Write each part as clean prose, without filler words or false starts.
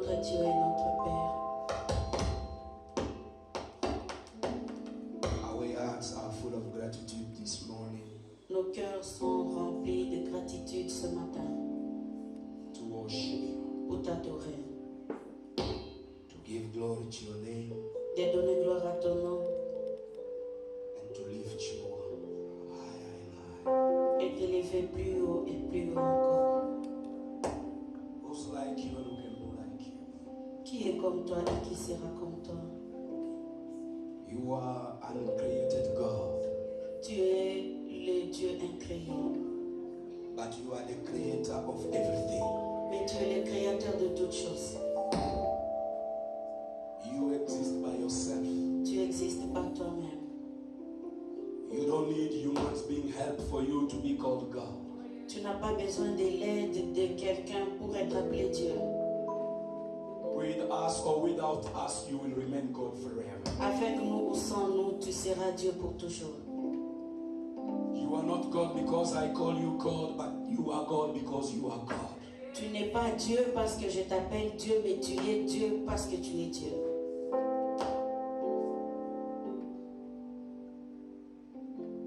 notre Dieu et notre Père. Our hearts are full of gratitude this morning Nos cœurs sont remplis de gratitude ce matin to worship you, pour t'adorer, to give glory to your name, de donner gloire à ton nom and to lift you higher and higher. et t'élever plus haut et plus haut encore. Who's like you and who can be like you? Qui est comme toi et qui sera comme toi? You are an uncreated God, Tu es le Dieu incréé, but you are the creator of everything. mais tu es le créateur de toutes choses. You exist by yourself. Tu existes par toi-même. You don't need humans being helped for you to be called God. Tu n'as pas besoin de l'aide de quelqu'un pour être appelé Dieu. With us or without us, you will remain God forever. Avec nous ou sans nous, tu seras Dieu pour toujours. You are not God because I call you God, but you are God because you are God. Tu n'es pas Dieu parce que je t'appelle Dieu, mais tu es Dieu parce que tu es Dieu.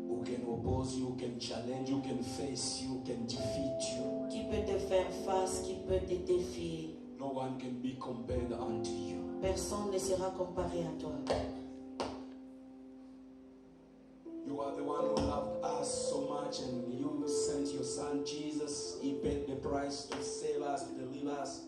Who can oppose you, can challenge you, can face you, can defeat you. Qui peut te faire face, qui peut te défier? No one can be compared unto you. Personne ne sera comparé à toi. You are the one who loved us so much and you sent your son Jesus. He paid the price to save us, to deliver us,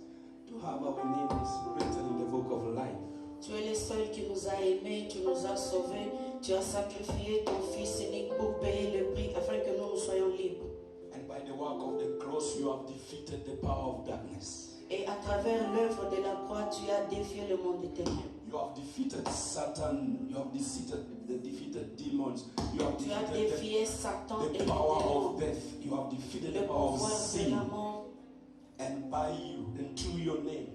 to have our names written in the book of life. Tu es le seul qui nous a aimés, tu nous as sauvés, tu as sacrifié ton Fils unique pour payer le prix afin que nous soyons libres. And by the work of the cross, you have defeated the power of darkness. Et à travers l'œuvre de la croix, tu as défié le monde des ténèbres. You have defeated Satan. You have defeated demons. You have Tu as defeated défié Satan et the les power démons, of death. You have defeated le the power of pouvoir de la sin. mort. And by you and through your name,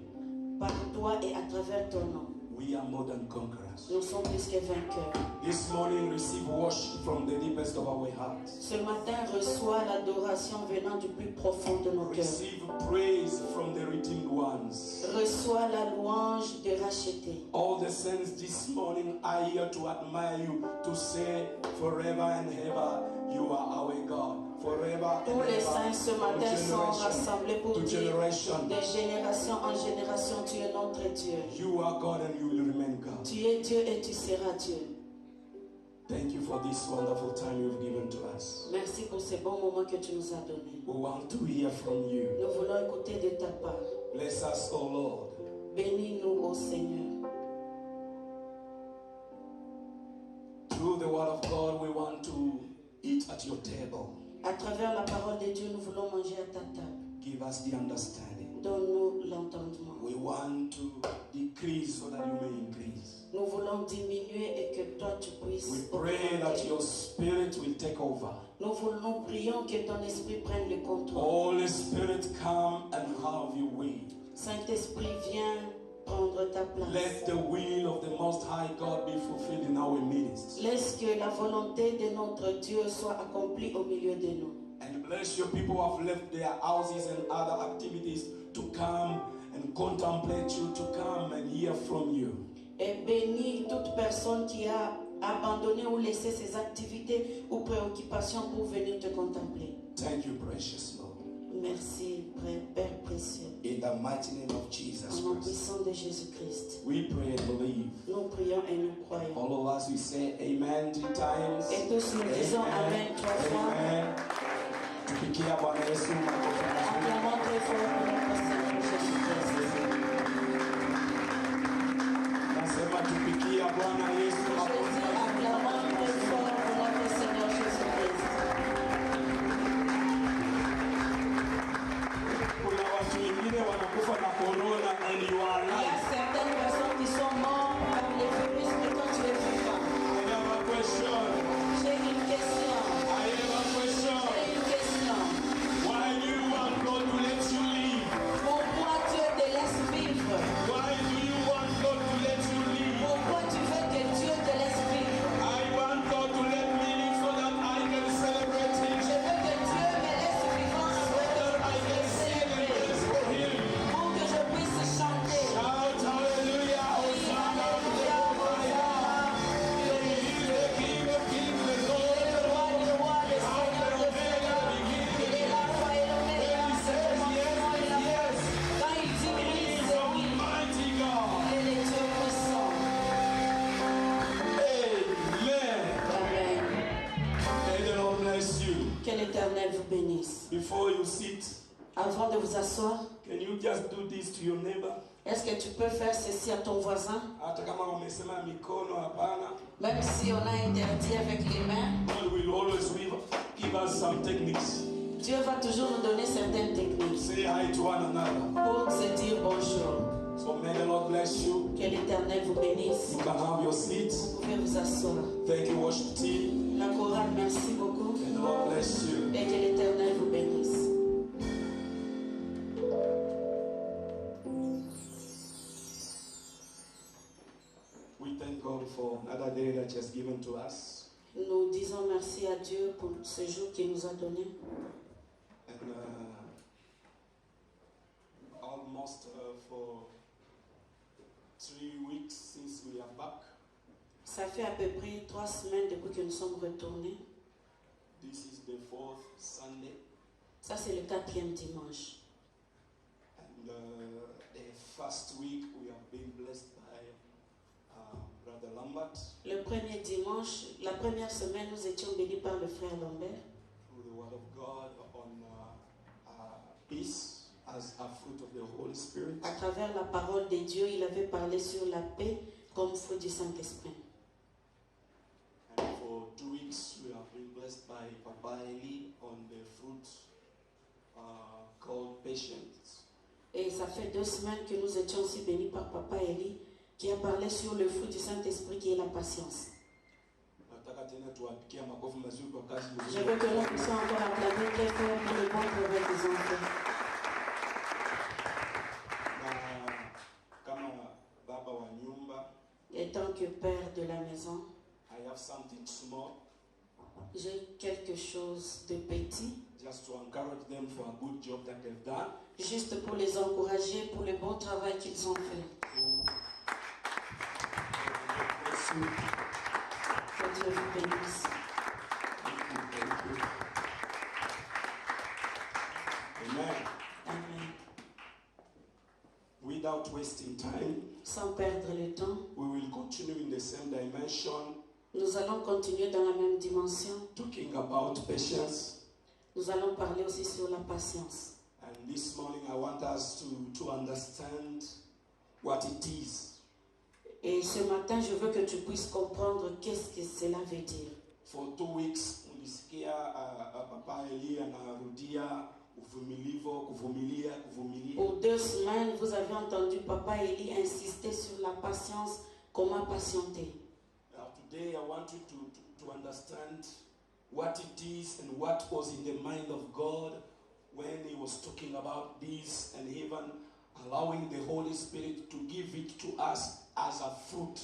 Par toi et à travers ton nom, we are more than conquerors. nous sommes plus que vainqueurs. This morning, receive worship from the deepest of our hearts. Ce matin, reçois l'adoration venant du plus profond de nos cœurs. Receive praise from the redeemed ones. Reçois la louange de racheter. All the saints this morning are here to admire you, to say forever and ever, you are our God. Forever and Tous les saints ce ever, matin sont rassemblés pour to dire generation. de génération en génération, tu es notre Dieu. You are God and you will remain God. Tu es Dieu et tu seras Dieu. Thank you for this wonderful time you've given to us. Merci pour ces bons moments que tu nous as donnés. We want to hear from you. Nous voulons écouter de ta part. Bless us, O Lord. Bénis-nous, ô Seigneur. Through the word of God, we want to eat at your table. À travers la parole de Dieu, nous voulons manger à ta table. Give us the understanding. Donne-nous l'entendement. We want to decrease so that you may increase. Nous voulons diminuer et que toi tu puisses We pray that augmenter. your spirit will take over. Nous prions que ton esprit prenne le contrôle. Holy Spirit, come and have your way. Saint-Esprit, viens prendre ta place. Let the will of the Most High God be fulfilled in our midst. Laisse que la volonté de notre Dieu soit accomplie au milieu de nous. And bless your people who have left their houses and other activities to come and contemplate you, to come and hear from you. Et bénis toute personne qui a abandonné ou laissé ses activités ou préoccupations pour venir te contempler. Thank you, precious Lord. Merci, Père précieux. In the mighty name of Jesus Au nom Christ, puissant de Jésus-Christ, we pray and believe. nous prions et nous croyons. All of us, we say amen 3 times. Et tous nous disons Amen 3 fois. Amen. Tupikia Bwana Yesu makofi mazuri. Acclamons très fort pour notre Seigneur Jésus-Christ. Nasema tupikia Bwana Yesu Je makofi dis mazuri. acclamons très fort pour notre Seigneur Jésus-Christ. Kuna watu wengine wanakufa na corona and you are Il y a alive. certaines personnes qui sont mortes par les virus, mais toi tu es vivant. I have a question. J'ai une question. I have a question. J'ai une question. Why do you want God to let you live? Pourquoi Dieu te laisse vivre? Why do you want God to let you live? Pourquoi tu veux que Dieu te laisse vivre? I want God to let me live so that I can celebrate Him. Je veux que Dieu me laisse vivant So afin that I que can je sing and puisse dance célébrer, for Him. pour que je puisse chanter. So bénisse. Before you sit, Avant de vous asseoir, can you just do this to your neighbor? est-ce que tu peux faire ceci à ton voisin? Hata kama wamesema mikono hapana, Même si on a interdit avec les mains, God will always give us some techniques. Dieu va toujours nous donner certaines techniques Say hi to one another. pour se dire bonjour. So may the Lord bless you. Que l'Éternel vous bénisse. You can have your seat. Vous pouvez vous asseoir. Thank you, worship team. La chorale, merci beaucoup. May the Lord bless you. Et que l'Éternel vous bénisse. We thank God for another day that He has given to us. Nous disons merci à Dieu pour ce jour qu'il nous a donné. And almost for 3 weeks since we are back. Ça fait à peu près 3 semaines depuis que nous sommes retournés. This is the 4th Sunday. Ça, c'est le 4e dimanche. And the first week we have been blessed by Brother Lambert Le premier dimanche, la première semaine, nous étions bénis par le frère Lambert. through the Word of God on peace as a fruit of the Holy Spirit. À travers la parole de Dieu, il avait parlé sur la paix comme fruit du Saint-Esprit. And for 2 weeks we have been blessed by Papa Eli on the fruit called patience. Et ça fait 2 semaines que nous étions aussi bénis par Papa Eli, qui a parlé sur le fruit du Saint-Esprit qui est la patience. Nataka tena tuwapikia makofi mazuri kwa kazi Je nzuri. veux que nous puissions encore acclamer très fort pour le bon travail qu'ils ont fait. Na kama baba wa nyumba, Et tant que père de la maison, I have something small j'ai quelque chose de petit, just to encourage them for a good job that they've done. juste pour les encourager pour le bon travail qu'ils ont fait. Que Dieu vous bénisse. Amen. Amen. Without wasting time, Sans perdre le temps, we will continue in the same dimension, nous allons continuer dans la même dimension. talking about patience. Nous allons parler aussi sur la patience. And this morning, I want us to understand what it is. Et ce matin, je veux que tu puisses comprendre qu'est-ce que cela veut dire. For 2 weeks, ulisikia Papa Eli anarudia kuvumilia. Pour 2 semaines, vous avez entendu Papa Eli insister sur la patience, comment patienter. Today, I want you to understand what it is and what was in the mind of God when He was talking about this and even allowing the Holy Spirit to give it to us as a fruit.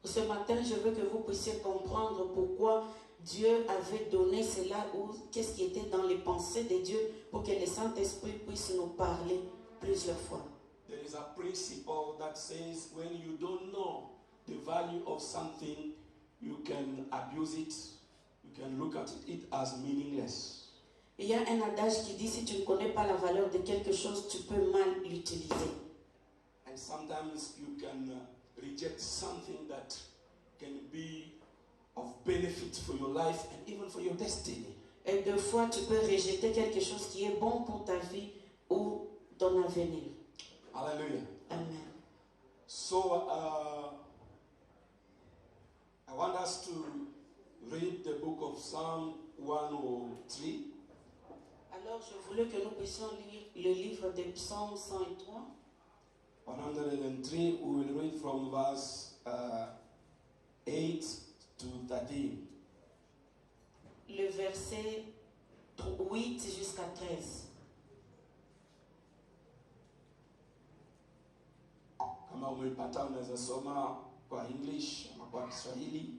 Ce matin, je veux que vous puissiez comprendre pourquoi Dieu avait donné cela ou qu'est-ce qui était dans les pensées de Dieu pour que le Saint-Esprit puisse nous parler plusieurs fois. There is a principle that says when you don't know the value of something, you can abuse it, you can look at it as meaningless. Il y a un adage qui dit si tu ne connais pas la valeur de quelque chose, tu peux mal l'utiliser. And sometimes you can reject something that can be of benefit for your life and even for your destiny. Et 2 fois, tu peux rejeter quelque chose qui est bon pour ta vie ou ton avenir. Hallelujah. Amen. So I want us to read the book of Psalm 103. Alors, je voulais que nous puissions lire le livre des Psaumes 103. 103, we will read from verse 8 to 13. Le verset 8 jusqu'à 13. Kama umeipata unaweza soma kwa English ama kwa Kiswahili.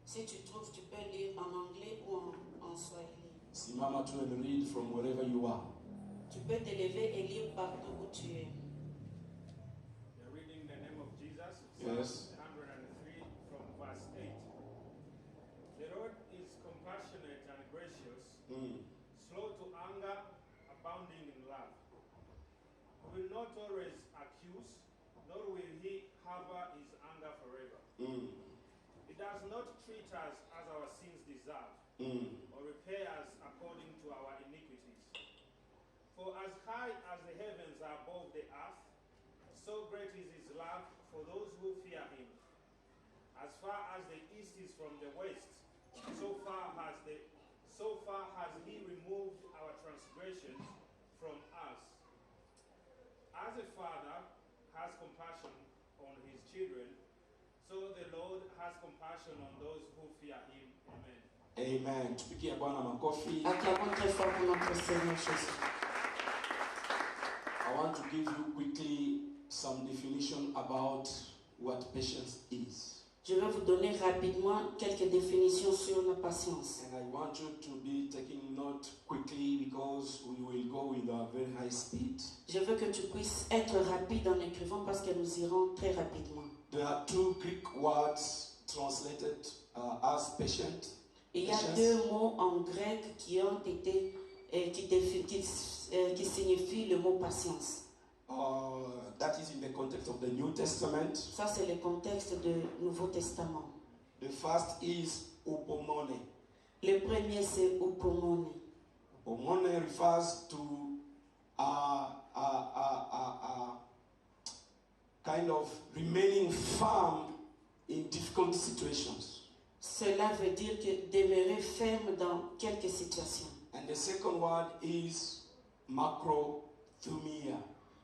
Si tu trouves, tu peux lire en anglais ou en swahili. Simama tu and read from wherever you are. Tu peux te lever et lire partout où tu es. We are reading the name of Jesus. Yes. Psalm 103 from verse 8. The Lord is compassionate and gracious, slow to anger, abounding in love. He will not always accuse, nor will he harbor his anger forever. He does not treat us as our sins deserve, or repay us according to our iniquities. For as high as the heavens are above the earth, so great is his love for those who fear him. As far as the east is from the west, so far has he removed our transgressions from us. As a father has compassion on his children, so the Lord has compassion on those who fear him. Amen. Amen. Tupigie Bwana makofi. Acclamons très fort pour notre Seigneur Jésus. I want to give you quickly some definition about what patience is. Je vais vous donner rapidement quelques définitions sur la patience. And I want you to be taking note quickly because we will go with a very high speed. Je veux que tu puisses être rapide en écrivant parce que nous irons très rapidement. There are two Greek words translated as patient. Il y a deux mots en grec qui ont été qui signifient le mot patience. That is in the context of the New Testament. Ça c'est le contexte du Nouveau Testament. The first is upomone. Le premier c'est upomone. Upomone refers to kind of remaining firm in difficult situations. Cela veut dire que demeurer ferme dans quelques situations. And the second word is macrothumia,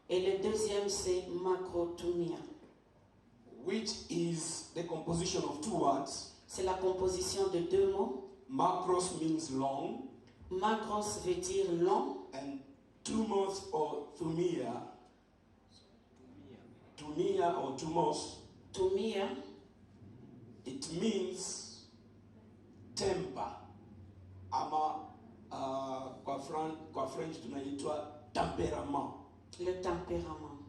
Et le deuxième c'est macrothumia. which is the composition of two words. C'est la composition de deux mots. Macros means long, Macros veut dire long and tumos or thumia, tumia or tumos, Thumia, it means temper. Ama kwa French tunaitwa temperament. le tempérament.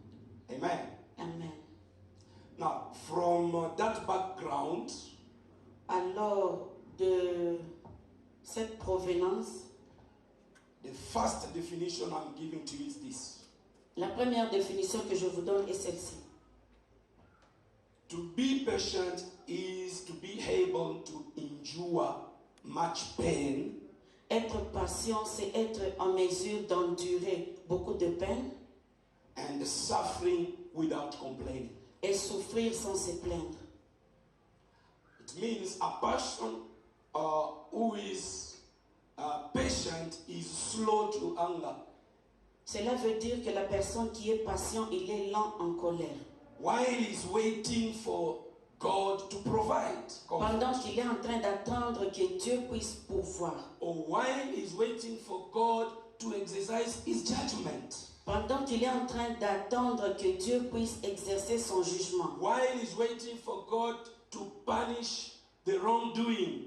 Amen. Amen. Now, from that background, Alors, de cette provenance, the first definition I'm giving to you is this. la première définition que je vous donne est celle-ci. To be patient is to be able to endure much pain Être patient, c'est être en mesure d'endurer beaucoup de peine and suffering without complaining. et souffrir sans se plaindre. It means a person who is patient is slow to anger. Cela veut dire que la personne qui est patient, il est lent en colère. While he's waiting for God to provide. Pendant qu'il est en train d'attendre que Dieu puisse pourvoir. Or while he's waiting for God to exercise his judgment. Pendant qu'il est en train d'attendre que Dieu puisse exercer son jugement. While he's waiting for God to punish the wrongdoing.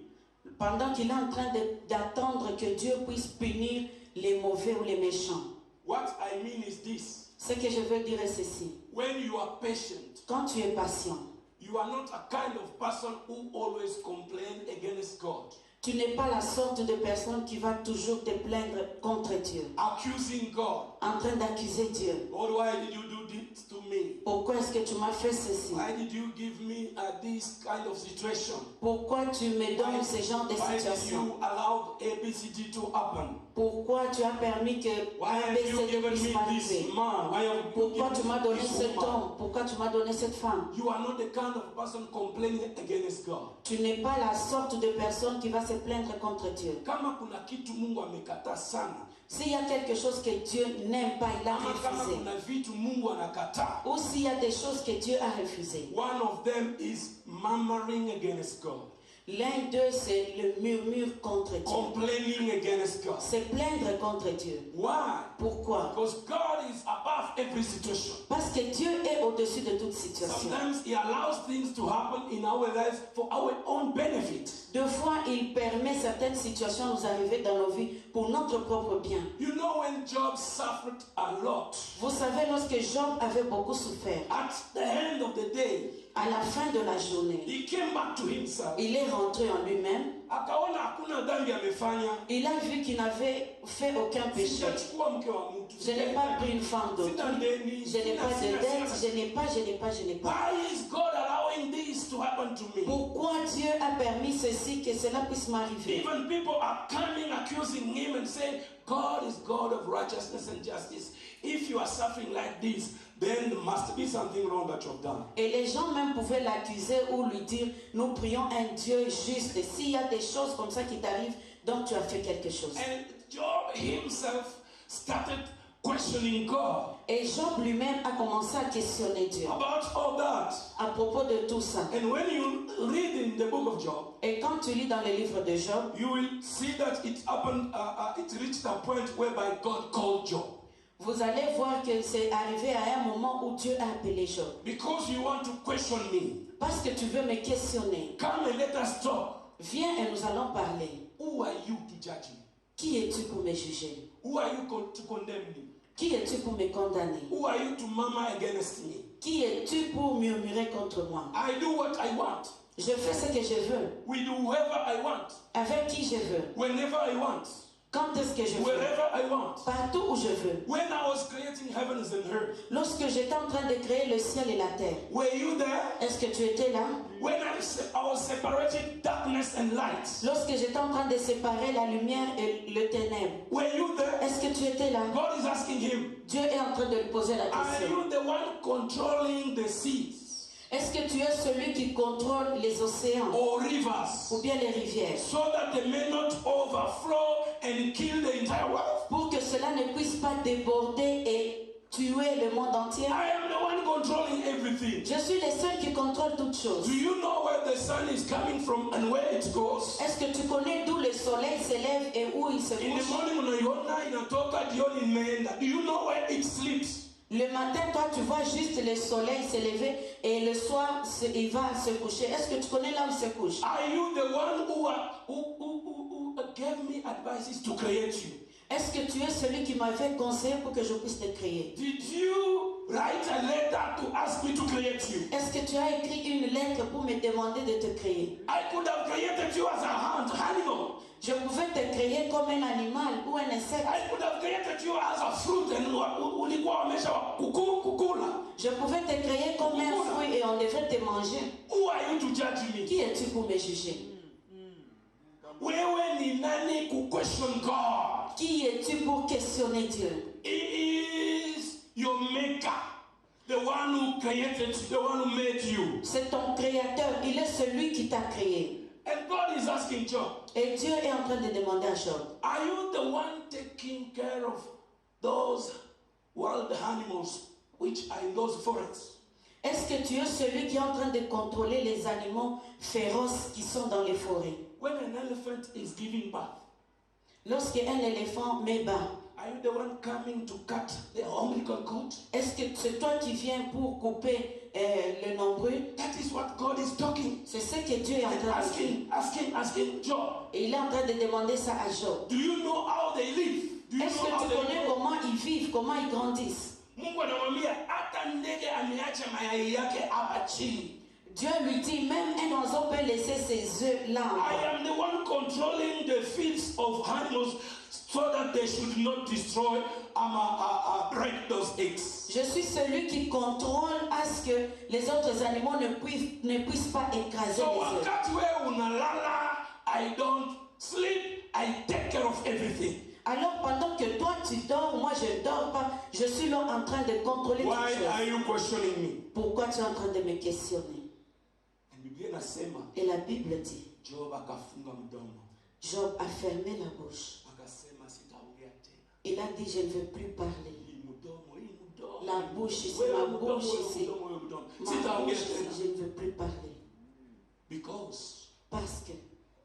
Pendant qu'il est en train d'attendre que Dieu puisse punir les mauvais ou les méchants. What I mean is this. Ce que je veux dire est ceci. When you are patient, Quand tu es patient, you are not a kind of person who always complain against God, tu n'es pas la sorte de personne qui va toujours te plaindre contre Dieu, accusing God. en train d'accuser Dieu. God, why did you do this to me? Pourquoi est-ce que tu m'as fait ceci? Why did you give me this kind of situation? Pourquoi tu me donnes ce genre de Why did situation? you allow ABCD to happen? Pourquoi tu as permis que Why have you ABCD given puisse me m'arriver? this man? Why have you Pourquoi tu given m'as me donné this cet woman? homme? Pourquoi tu m'as donné cette femme? You are not the kind of person complaining against God. Tu n'es pas la sorte de personne qui va se plaindre contre Dieu. Kama kuna kitu Mungu amekataa sana, S'il y a quelque chose que Dieu n'aime pas, il a ama kama refusé. kuna vitu Mungu anakataa, Ou s'il y a des choses que Dieu a refusées. one of them is murmuring against God, L'un d'eux, c'est le murmure contre Dieu. complaining against God. C'est plaindre contre Dieu. Why? Pourquoi? Because God is above every situation. Parce que Dieu est au-dessus de toute situation. Sometimes He allows things to happen in our lives for our own benefit. Deux fois, il permet certaines situations à nous arriver dans nos vies pour notre propre bien. You know, when Job suffered a lot, Vous savez, lorsque Job avait beaucoup souffert, at the end of the day, À la fin de la journée, he came back to himself. il est rentré en lui-même. Akaona hakuna dhambi amefanya. Il a vu qu'il n'avait fait aucun péché. Sijachukua mke wa mtu. Je n'ai pas pris une femme d'autre. Sina deni. Je n'ai pas de dette. Je n'ai pas. Why is God allowing this to happen to me? Pourquoi Dieu a permis ceci, que cela puisse m'arriver? Even people are coming accusing him and saying, God is God of righteousness and justice. If you are suffering like this, then there must be something wrong that you have done. Et les gens même pouvaient l'accuser ou lui dire, nous prions un Dieu juste. Et s'il y a des choses comme ça qui t'arrivent, donc tu as fait quelque chose. And Job himself started questioning God. Et Job lui-même a commencé à questionner Dieu About all that. à propos de tout ça. And when you read in the book of Job, Et quand tu lis dans le livre de Job, you will see that it happened, it reached a point whereby God called Job. vous allez voir que c'est arrivé à un moment où Dieu a appelé Job. Because you want to question me. Parce que tu veux me questionner. Come and let us talk. Viens et nous allons parler. Who are you to judge me? Qui es-tu pour me juger? Who are you to condemn me? Qui es-tu pour me condamner? Who are you to murmur against me? Qui es-tu pour murmurer contre moi? I do what I want. Je fais ce que je veux. With whoever I want. Avec qui je veux. Whenever I want. Quand est-ce que je veux? Wherever I want. Partout où je veux. When I was creating heavens and earth. Lorsque j'étais en train de créer le ciel et la terre. Were you there? Est-ce que tu étais là? When I was separating darkness and light. Lorsque j'étais en train de séparer la lumière et le ténèbre. Were you there? Est-ce que tu étais là? God is asking him. Dieu est en train de lui poser la Are question. you the one controlling the seas? Est-ce que tu es celui qui contrôle les océans Or rivers? ou bien les rivières So that they may not overflow and kill the entire world? pour que cela ne puisse pas déborder et tuer le monde entier? I am the one controlling everything. Je suis le seul qui contrôle toutes choses. Do you know where the sun is coming from and where it goes? Est-ce que tu connais d'où le soleil s'élève et où il se In the couche? morning, unaiona inatoka jioni imeenda. Do you know where it sleeps? Le matin, toi, tu vois juste le soleil s'élever et le soir, il va se coucher. Est-ce que tu connais là où il se couche? Are you the one who gave me advices to create you? Est-ce que tu es celui qui m'avait conseillé pour que je puisse te créer? Did you write a letter to ask me to create you? Est-ce que tu as écrit une lettre pour me demander de te créer? I could have created you as an animal. Je pouvais te créer comme un animal ou un insecte. I could have created you as a fruit and ulikuwa wamesha kukula. Je pouvais te créer comme un fruit et on devrait te manger. Who are you to judge me? Qui es-tu pour me juger? Wewe ni nani ku question God? Qui es-tu pour questionner Dieu? He is your maker. The one who created you, the one who made you. C'est ton créateur. Il est celui qui t'a créé. And God is asking Job. Et Dieu est en train de demander à Job. Are you the one taking care of those wild animals which are in those forests? Est-ce que tu es celui qui est en train de contrôler les animaux féroces qui sont dans les forêts? When an elephant is giving birth, Lorsqu'un éléphant met bas, are you the one coming to cut the umbilical cord? est-ce que c'est toi qui viens pour couper le nombril? That is what God is talking. C'est ce que Dieu est en And train de dire. asking Job. Et il est en train de demander ça à Job. Do you know how they live? Do you Est-ce know que how tu they connais live? comment ils vivent, comment ils grandissent? Mungu anamwambia hata ndege ameacha mayai yake hapa chini. Dieu lui dit, même un oiseau peut laisser ses œufs là. I am the one controlling the feeds of animals so that they should not destroy break those eggs. Je suis celui qui contrôle à ce que les autres animaux ne puissent pas écraser So les œufs. wakati wewe unalala, I don't sleep, I take care of everything. Alors pendant que toi tu dors, moi je ne dors pas, je suis là en train de contrôler toutes Why are choses. you questioning me? Pourquoi tu es en train de me questionner? And Biblia inasema Et la Bible dit, Job akafunga mdomo. Job a fermé la bouche. Akasema sitaongea tena. Il a dit, je ne veux plus parler. Hii mdomo. La bouche ici, Wewe ma mdomo, bouche wewe ici. mdomo. Ma Sitaongea bouche ici, tena. je ne veux plus parler. Because Parce que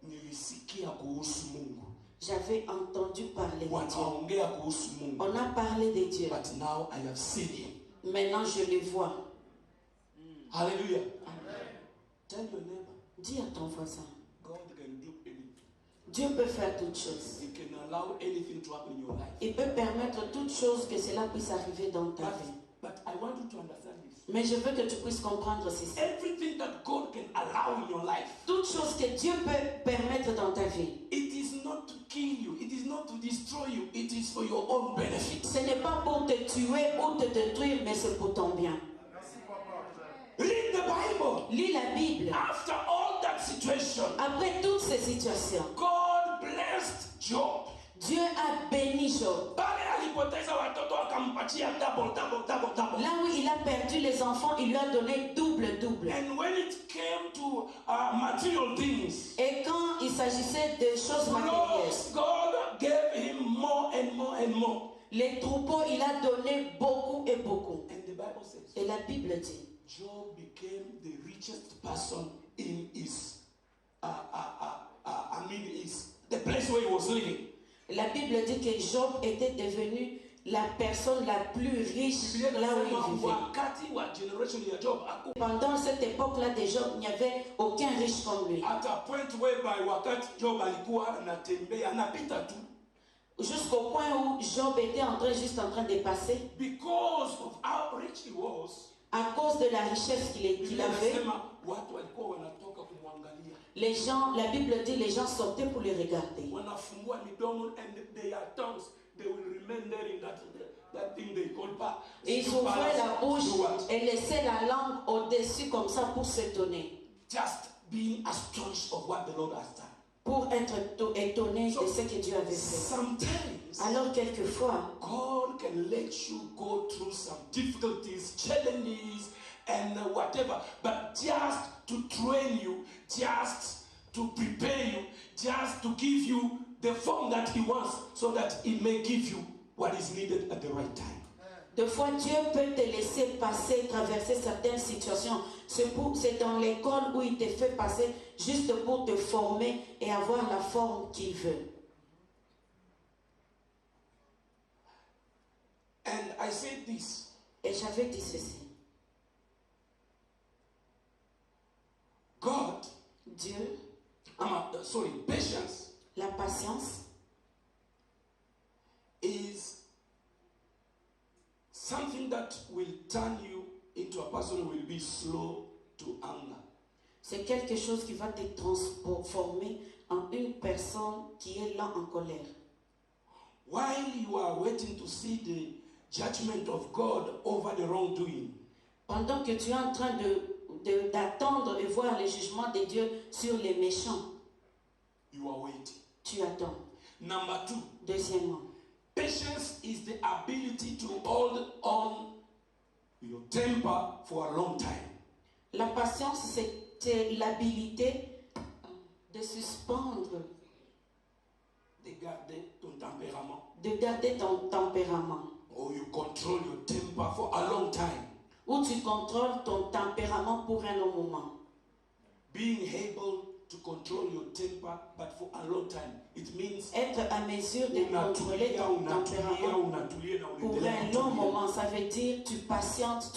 nilisikia kuhusu Mungu. j'avais entendu parler de Dieu. Wanaongea kuhusu Mungu. On a parlé de Dieu. But now I have seen him. Maintenant je le vois. Hallelujah. Amen. Tell your neighbor, Dis à ton voisin, God can do anything. Dieu peut faire toutes choses. He can allow anything to happen in your life. Il peut permettre toutes choses que cela puisse arriver dans ta vie. But I want you to understand this. Mais je veux que tu puisses comprendre ceci. Everything that God can allow in your life, Toute chose que Dieu peut permettre dans ta vie, it is not to kill you, it is not to destroy you, it is for your own benefit. ce n'est pas pour te tuer ou te détruire, mais c'est pour ton bien. Read the Bible. Lis la Bible. After all that situation, Après toutes ces situations, God blessed Job. Dieu a béni Job. Pale alipoteza watoto akampatia double. Là où il a perdu les enfants, il lui a donné double. And when it came to material things, Et quand il s'agissait de choses matérielles, God gave him more and more and more. les troupeaux, il a donné beaucoup et beaucoup. And the Bible says, Et la Bible dit, Job became the richest person in his, the place where he was living. la Bible dit que Job était devenu la personne la plus riche là où il vivait. Wakati wa generation ya Job, Pendant cette époque-là de Job, il n'y avait aucun riche comme lui. at a point whereby wakati Job alikuwa anatembea anapita tu, Jusqu'au point où Job était juste en train de passer, because of how rich he was. à cause de la richesse qu'il avait. Watu walikuwa wanatoka kumwangalia. Les gens, la Bible dit, les gens sortaient pour les regarder. Wanafungua midomo and their tongues, they will remain there in that thing they call bar. Et ils ouvraient la bouche et laissaient la langue au-dessus comme ça pour s'étonner. Just being astonished of what the Lord has done. Pour être étonné de ce que Dieu avait fait. Sometimes, Alors quelquefois, God can let you go through some difficulties, challenges, and whatever, but just to train you, just to prepare you, just to give you the form that He wants, so that He may give you what is needed at the right time. des fois Dieu peut te laisser passer, traverser certaines situations. C'est dans l'école où il te fait passer juste pour te former et avoir la forme qu'il veut. And I said this. Et j'avais dit ceci. God, Dieu, patience la patience is something that will turn you into a person who will be slow to anger. c'est quelque chose qui va te transformer en une personne qui est lent en colère. While you are waiting to see the judgment of God over the wrongdoing, Pendant que tu es en train d'attendre et voir le jugement de Dieu sur les méchants, you are waiting. tu attends. Number 2, Deuxièmement, patience is the ability to hold on your temper for a long time. la patience, c'est l'habilité de suspendre, De garder ton tempérament. de garder ton tempérament. Or you control your temper for a long time. Ou tu contrôles ton tempérament pour un long moment. Being able to control your temper, but for a long time, it means Être à mesure de contrôler ton tempérament pour un long moment, ça veut dire tu patientes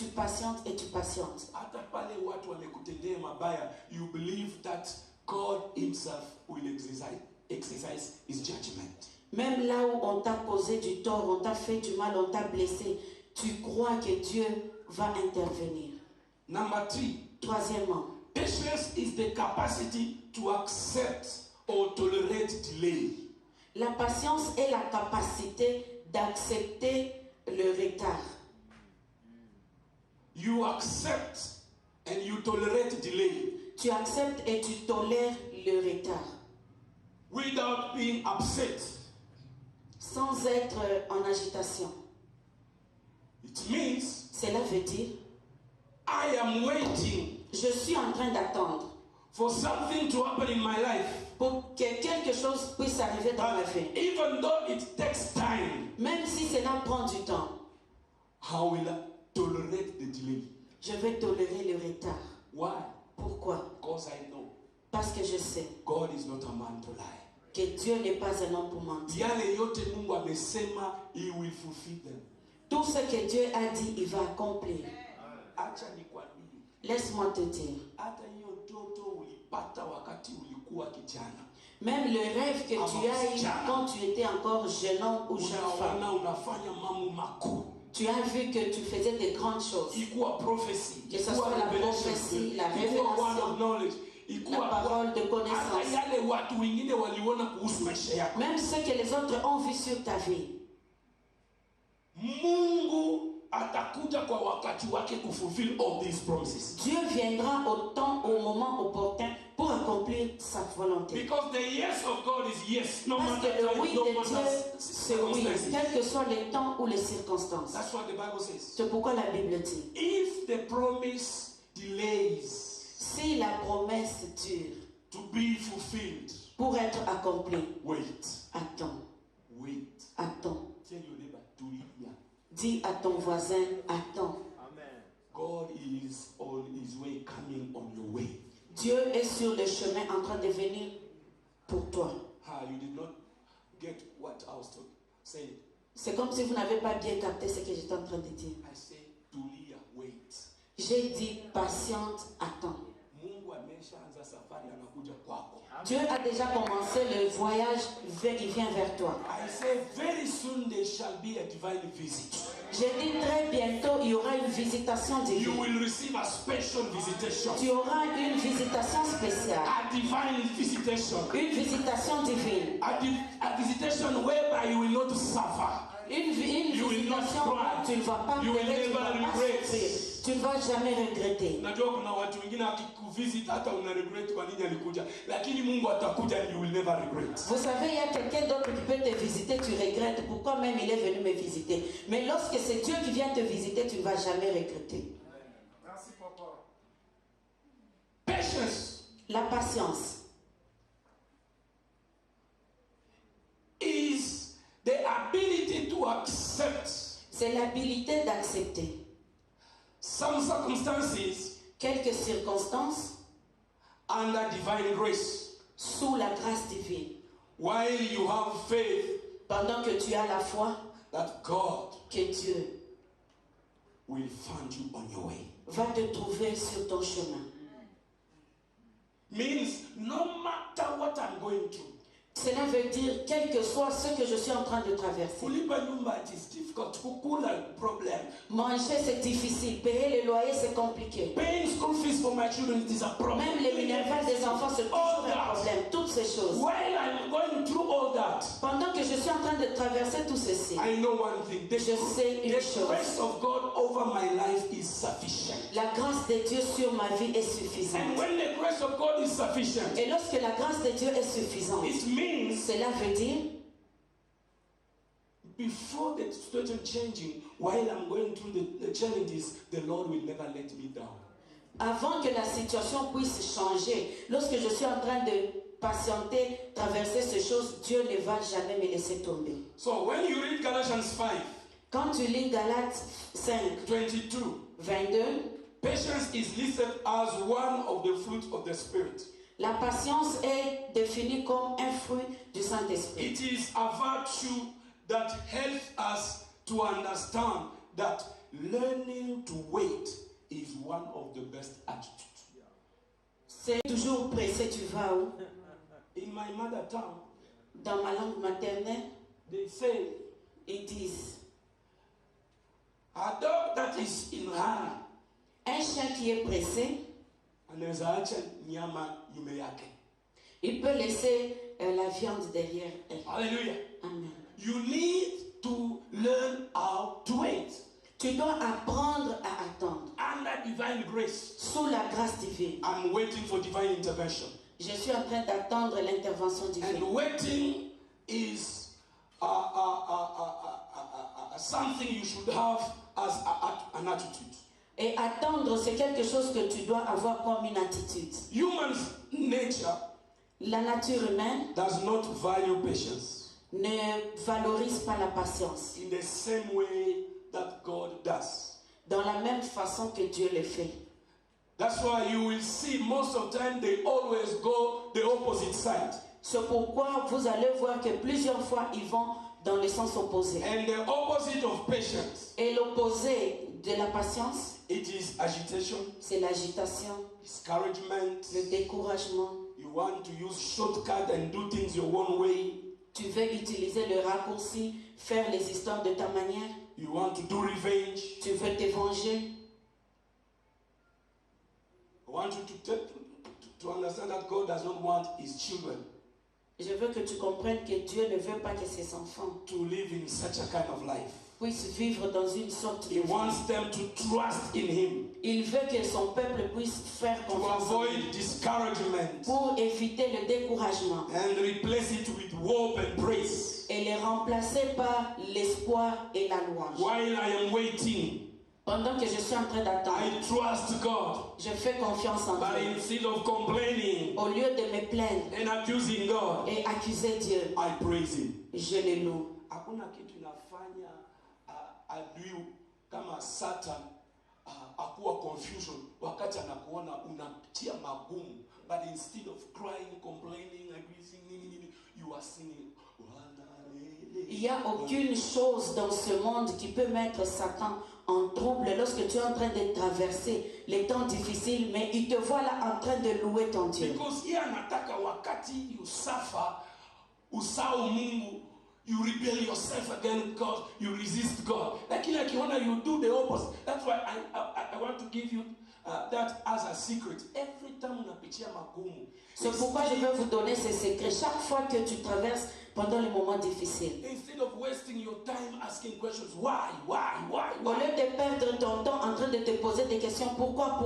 et tu patientes. Hata pale watu wamekutendea mabaya, you believe that God Himself will exercise His judgment. Même là où on t'a causé du tort, on t'a fait du mal, on t'a blessé, tu crois que Dieu va intervenir. Number 3, Troisièmement, patience is the capacity to accept or tolerate delay. la patience est la capacité d'accepter le retard. You accept and you tolerate delay Tu acceptes et tu tolères le retard without being upset. sans être en agitation. It means Cela veut dire, I am waiting je suis en train d'attendre for something to happen in my life. pour que quelque chose puisse arriver dans ma vie. Even though it takes time, Même si cela prend du temps, I will tolerate the delay. je vais tolérer le retard. Why? Pourquoi? Because I know Parce que je sais God is not a man to lie. que Dieu n'est pas un homme pour mentir. Yale yote Mungu amesema, He will fulfill them. Tout ce que Dieu a dit, il va accomplir. Acha nikwambie, Laisse-moi te dire, hata hiyo ndoto ulipata wakati ulikuwa kijana. même le rêve que tu as eu quand tu étais encore jeune homme ou jeune femme, Unaona unafanya mambo makuu. Tu as vu que tu faisais des grandes choses. ikuwa prophecy, Que ce ikuwa soit la revelation, prophétie, la ikuwa word révélation, of knowledge, la ikuwa parole de hata connaissance. yale watu wengine waliona kuhusu maisha yako. Même ce que les autres ont vu sur ta vie. Mungu atakuja kwa wakati wake kufulfill all these promises. Dieu viendra au moment opportun pour accomplir sa volonté. Because the yes of God is yes, no Parce matter que le time, oui no de matter Dieu, c'est oui, circumstances. quels que soient les temps ou les circonstances. That's what the Bible says. C'est pourquoi la Bible dit, If the promise delays si la promesse dure to be fulfilled, pour être accomplie, wait. attends, Wait. attends. Tell your neighbor, tulia. Dis à ton voisin, attends. Amen. God is on his way, coming on your way. Dieu est sur le chemin en train de venir pour toi. You did not get what I was saying. C'est comme si vous n'avez pas bien capté ce que j'étais en train de dire. I say, tulia, wait. J'ai dit, patiente, attends. Mungu ameshaanza safari anakuja kwako. Dieu a déjà commencé le voyage, il vient vers toi. I say, very soon there shall be a divine visit. J'ai dit très bientôt, il y aura une visitation You divine. will receive a special visitation. Tu auras une visitation spéciale. A divine visitation. Une visitation divine. A visitation whereby you will not suffer. Une You will not visitation cry. où tu ne vas pas You will pleurer, tu ne vas never pas regret. souffrir. Tu ne vas jamais regretter. Najua kuna watu wengine akikuvisit hata una regret kwa nini alikuja, lakini Mungu atakuja and you will never regret. Vous savez, il y a quelqu'un d'autre qui peut te visiter, tu regrettes pourquoi même il est venu me visiter. Mais lorsque c'est Dieu qui vient te visiter, tu ne vas jamais regretter. Merci, Papa. Patience La patience is the ability to accept c'est l'habilité d'accepter some circumstances quelques circonstances under divine grace sous la grâce divine. while you have faith Pendant que tu as la foi that God que Dieu will find you on your way. va te trouver sur ton chemin. Means no matter what I'm going through. Cela veut dire, quel que soit ce que je suis en train de traverser. Kulipa nyumba it is difficult. Kukula problem. Manger, c'est difficile. Payer le loyer, c'est compliqué. Paying school fees for my children it is a problem. Même les minervales des enfants, c'est toujours un problème. Toutes ces choses. While I'm going through all that, Pendant que je suis en train de traverser tout ceci, I know one thing. The je sais une chose. grace of God over my life is sufficient. La grâce de Dieu sur ma vie est And suffisante. when the grace of God is sufficient, Et lorsque la grâce de Dieu est suffisante, it means cela veut dire, before the situation changing, while I'm going through the challenges, the Lord will never let me down. avant que la situation puisse changer, lorsque je suis en train de patienter, traverser ces choses, Dieu ne va jamais me laisser tomber. So when you read Galatians 5, Quand tu lis Galates 5, 22, 22, patience is listed as one of the fruits of the Spirit. la patience est définie comme un fruit du Saint-Esprit. It is a virtue that helps us to understand that learning to wait is one of the best attitudes. C'est toujours pressé, tu vas où? In my mother tongue, Dans ma langue maternelle, they say, ils disent, a dog that is in hurry, un chien qui est pressé, anaweza acha nyama nyuma yake. il peut laisser la viande derrière elle. Hallelujah. Amen. You need to learn how to wait Tu dois apprendre à attendre under divine grace. sous la grâce divine. I'm waiting for divine intervention. Je suis en train d'attendre l'intervention divine. And waiting is something you should have as an attitude. Et attendre, c'est quelque chose que tu dois avoir comme une attitude. Human nature La nature humaine does not value patience ne valorise pas la patience in the same way that God does. dans la même façon que Dieu le fait. That's why you will see most of the time they always go the opposite side. C'est pourquoi vous allez voir que plusieurs fois ils vont dans le sens opposé. And the opposite of patience, Et l'opposé de la patience, it is agitation, c'est l'agitation, discouragement. le découragement. You want to use shortcut and do things your own way. Tu veux utiliser le raccourci, faire les histoires de ta manière. You You want to do revenge. Tu veux te venger. I want you to understand that God does not want his children Je veux que tu comprennes que Dieu ne veut pas que ses enfants to live in such a kind of life. puissent vivre dans une sorte de He vie. wants them to trust in him, Il veut que son peuple puisse faire to confiance en lui avoid discouragement pour éviter le découragement and replace it with hope and praise. et les remplacer par l'espoir et la louange. While I am waiting, Pendant que je suis en train d'attendre, I trust God. je fais confiance en But Dieu. instead of complaining Au lieu de me plaindre and accusing God, et accuser Dieu, I praise him. je le loue. Hakuna kitu inafanya adui kama Satan akuwa confusion wakati anakuona unatia magumu, but instead of crying, complaining, accusing, you are singing. Il n'y a aucune chose dans ce monde qui peut mettre Satan en trouble lorsque tu es en train de traverser les temps difficiles, mais il te voit là en train de louer ton Dieu. Because yeye anataka wakati you suffer, usahau Mungu, you rebel yourself against God, you resist God. Lakini akiona you do the opposite. That's why I want to give you that as a secret. Every time unapitia magumu. C'est pourquoi je vais vous donner ce secret. Chaque fois que tu traverses pendant les moments difficiles, Instead of wasting your time asking questions, why? au lieu de perdre ton temps en train de te poser des questions, pourquoi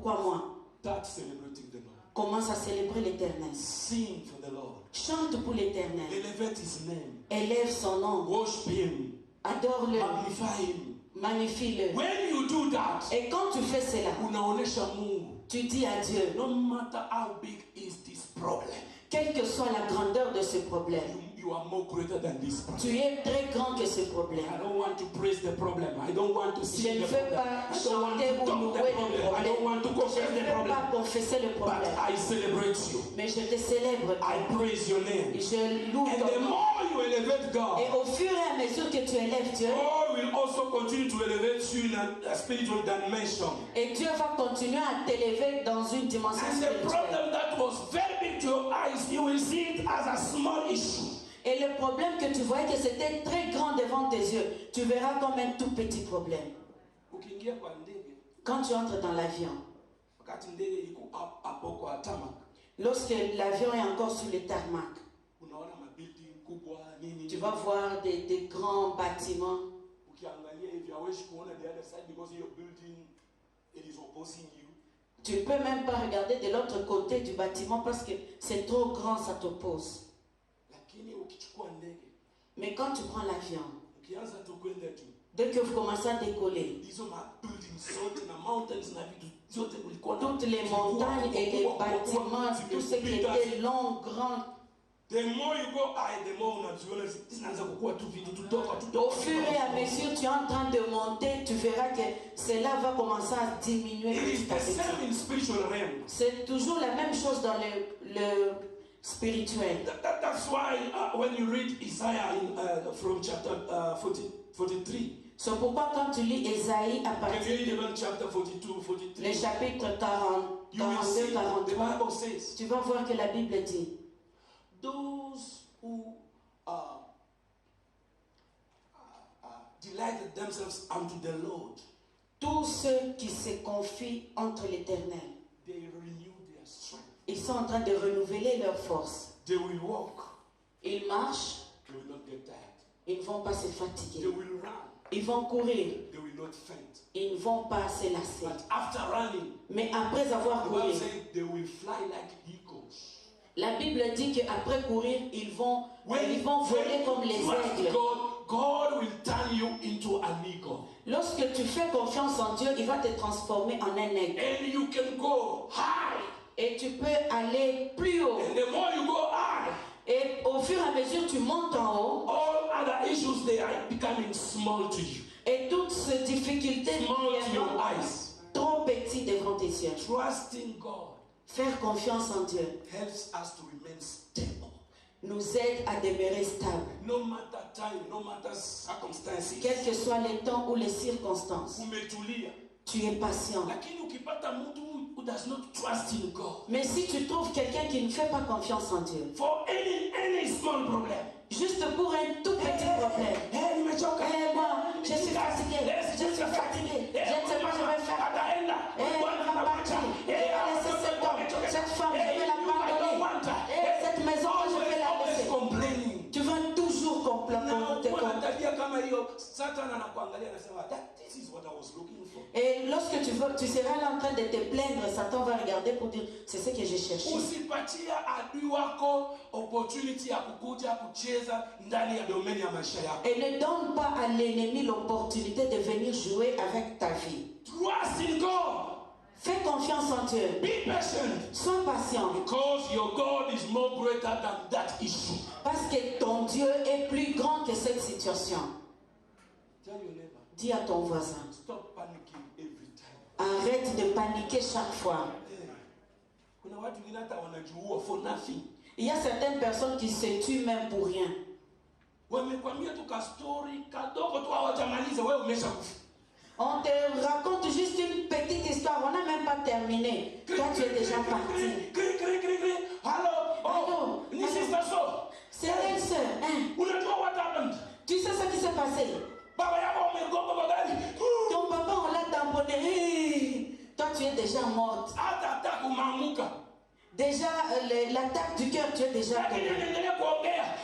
moi? Start celebrating the Lord. Commence à célébrer l'Éternel. Sing for the Lord. Chante pour l'Éternel. Elevate his name. Élève son nom. Worship him. Adore-le. Magnify him. Magnifie-le. When you do that, Et quand tu fais cela, unaonesha Mungu, tu dis à Dieu, no matter how big is this problem, quelle que soit la grandeur de ce problème, you are more greater than this problem. tu es très grand que ce I problème. don't want to praise the problem. I don't want to Je sing ne the veux problem. pas I don't want chanter to ou talk louer the le problem. I problème. don't want to Je confess ne the veux problem. pas confesser le But problème. I celebrate you. Mais je te célèbre. I praise your name. Je loue And ton the nom. more you elevate Et God, au fur et à mesure que tu élèves Dieu, God will also continue to elevate you in a spiritual dimension. et Dieu va continuer à t'élever dans une dimension And the spirituelle. problem that was very big to your eyes, you will see it as a small issue. Et le problème que tu voyais que c'était très grand devant tes yeux, tu verras comme un tout petit problème. Ukiingia kwa ndege, Quand tu entres dans l'avion, wakati ndege iko hapo kwa tarmac, lorsque l'avion est encore sur le tarmac, unaona mabuilding kubwa nini. tu vas voir des grands bâtiments. Ukiangalia hivi hawezi kuona the other side because your building it is opposing you. Tu ne peux même pas regarder de l'autre côté du bâtiment parce que c'est trop grand, ça t'oppose. Lakini ukichukua ndege, Mais quand tu prends l'avion, ukianza tu kwenda tu, dès que vous commencez à décoller, hizo buildings zote na mountains na vitu zote ulikuwa toutes les montagnes et les bâtiments, tout ce qui était long, grand, the more you go high, the more unaziona zinaanza kukua tu vitu tudogo. au fur et à mesure tu es en train de monter, tu verras que cela va commencer à diminuer It is petit à the same petit. in spiritual realm. C'est toujours la même chose dans le spirituel. That's why when you read Isaiah from chapter 43, C'est pourquoi quand tu lis Ésaïe à can partir you read even chapter 42, 43? du chapitre 40, You will see 42, the 43, Bible says, tu vas voir que la Bible dit, those who delighted themselves unto the Lord, tous ceux qui se confient entre l'Éternel, they renew their strength. ils sont en train de renouveler leur force. They will walk, Ils marchent, they will not get tired. ils ne vont pas se They fatiguer. will run, Ils vont courir, they will not faint. ils ne vont pas se lasser. But after running, Mais après avoir the couru, Bible says they will fly like eagles. la Bible dit qu'après courir, ils vont voler comme les you trust aigles. God will turn you into an eagle. Lorsque tu fais confiance en Dieu, il va te transformer en un aigle. And you can go high. Et tu peux aller plus haut. And the more you go high, Et au fur et à mesure tu montes en haut, all other issues they are becoming small to you. et toutes ces difficultés Small to your deviennent eyes. trop petites devant tes yeux. Trusting God Faire confiance en Dieu helps us to remain stable. nous aide à demeurer stable. No matter time, no matter circumstances. Quels que soient les temps ou les circonstances, Umetulia. tu es patient. Lakini ukipata mtu who does not trust in God, Mais si tu trouves quelqu'un qui ne fait pas confiance en Dieu, for any small problem, juste pour un tout petit problème, nimechoka. moi, je suis fatigué, Satan anakuangalia anasema, this is what I was looking for. Et lorsque tu seras là en train de te plaindre, Satan va regarder pour dire, c'est ce que j'ai cherché. Usipatia adui wako opportunity ya kukuja kucheza ndani ya domaine ya maisha yako. Et ne donne pas à l'ennemi l'opportunité de venir jouer avec ta vie. Trust in God. Fais confiance en Dieu. Be patient. Sois patient. Because your God is more greater than that issue. Parce que ton Dieu est plus grand que cette situation. Tell your neighbor. Dis à ton voisin. Stop panicking every time. Arrête de paniquer chaque fois. Kuna watu wengine hata wanajiua for nothing. Il y a certaines personnes qui se tuent même pour rien. Wamekwambia tu ka story kadogo tu hawajamaliza wewe umeshakufa. On te raconte juste une petite histoire, on n'a même pas terminé. Toi, tu es déjà parti. Hello. Ni sister so. C'est elle seule. Hein? Unajua what happened? Tu sais ce qui s'est passé? Baba yako umegonga magari. Ton papa, on l'a tamponné. Hey! Toi, tu es déjà morte. Hata hata kumamuka. Déjà, l'attaque du cœur, tu es déjà tombé.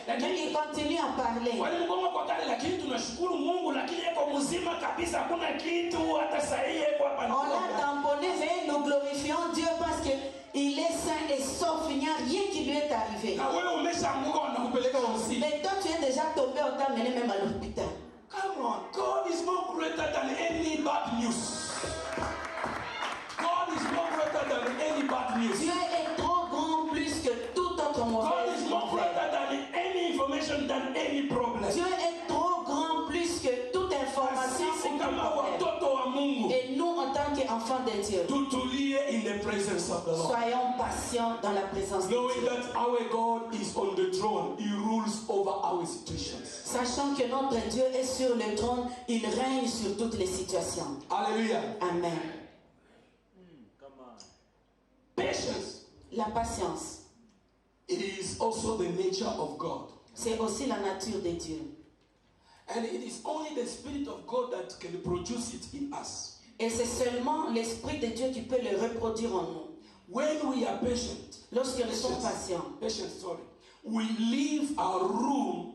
Mais il continue à parler. On l'a tamponné, mais nous glorifions Dieu parce qu'il est sain et sauf. Il n'y a rien qui lui est arrivé. Mais toi, tu es déjà tombé, on t'a amené même à l'hôpital. Come on, God is more greater than any bad news. God is more greater than any bad news. Dieu est trop grand plus que toute autre mauvaise. God is more greater than any information than any problem. Dieu est trop grand plus que toute information ou tout problème. Et nous, en tant qu'enfants de Dieu, in the presence of the Lord. Soyons patients dans la présence de Dieu. Knowing that our God is on the throne, He rules over our situations. Sachant que notre Dieu est sur le trône, il règne sur toutes les situations. Hallelujah. Amen. Patience. La patience. It is also the nature of God. C'est aussi la nature de Dieu. And it is only the Spirit of God that can produce it in us. Et c'est seulement l'Esprit de Dieu qui peut le reproduire en nous. When we are patient, lorsque nous sommes patients, we leave our room,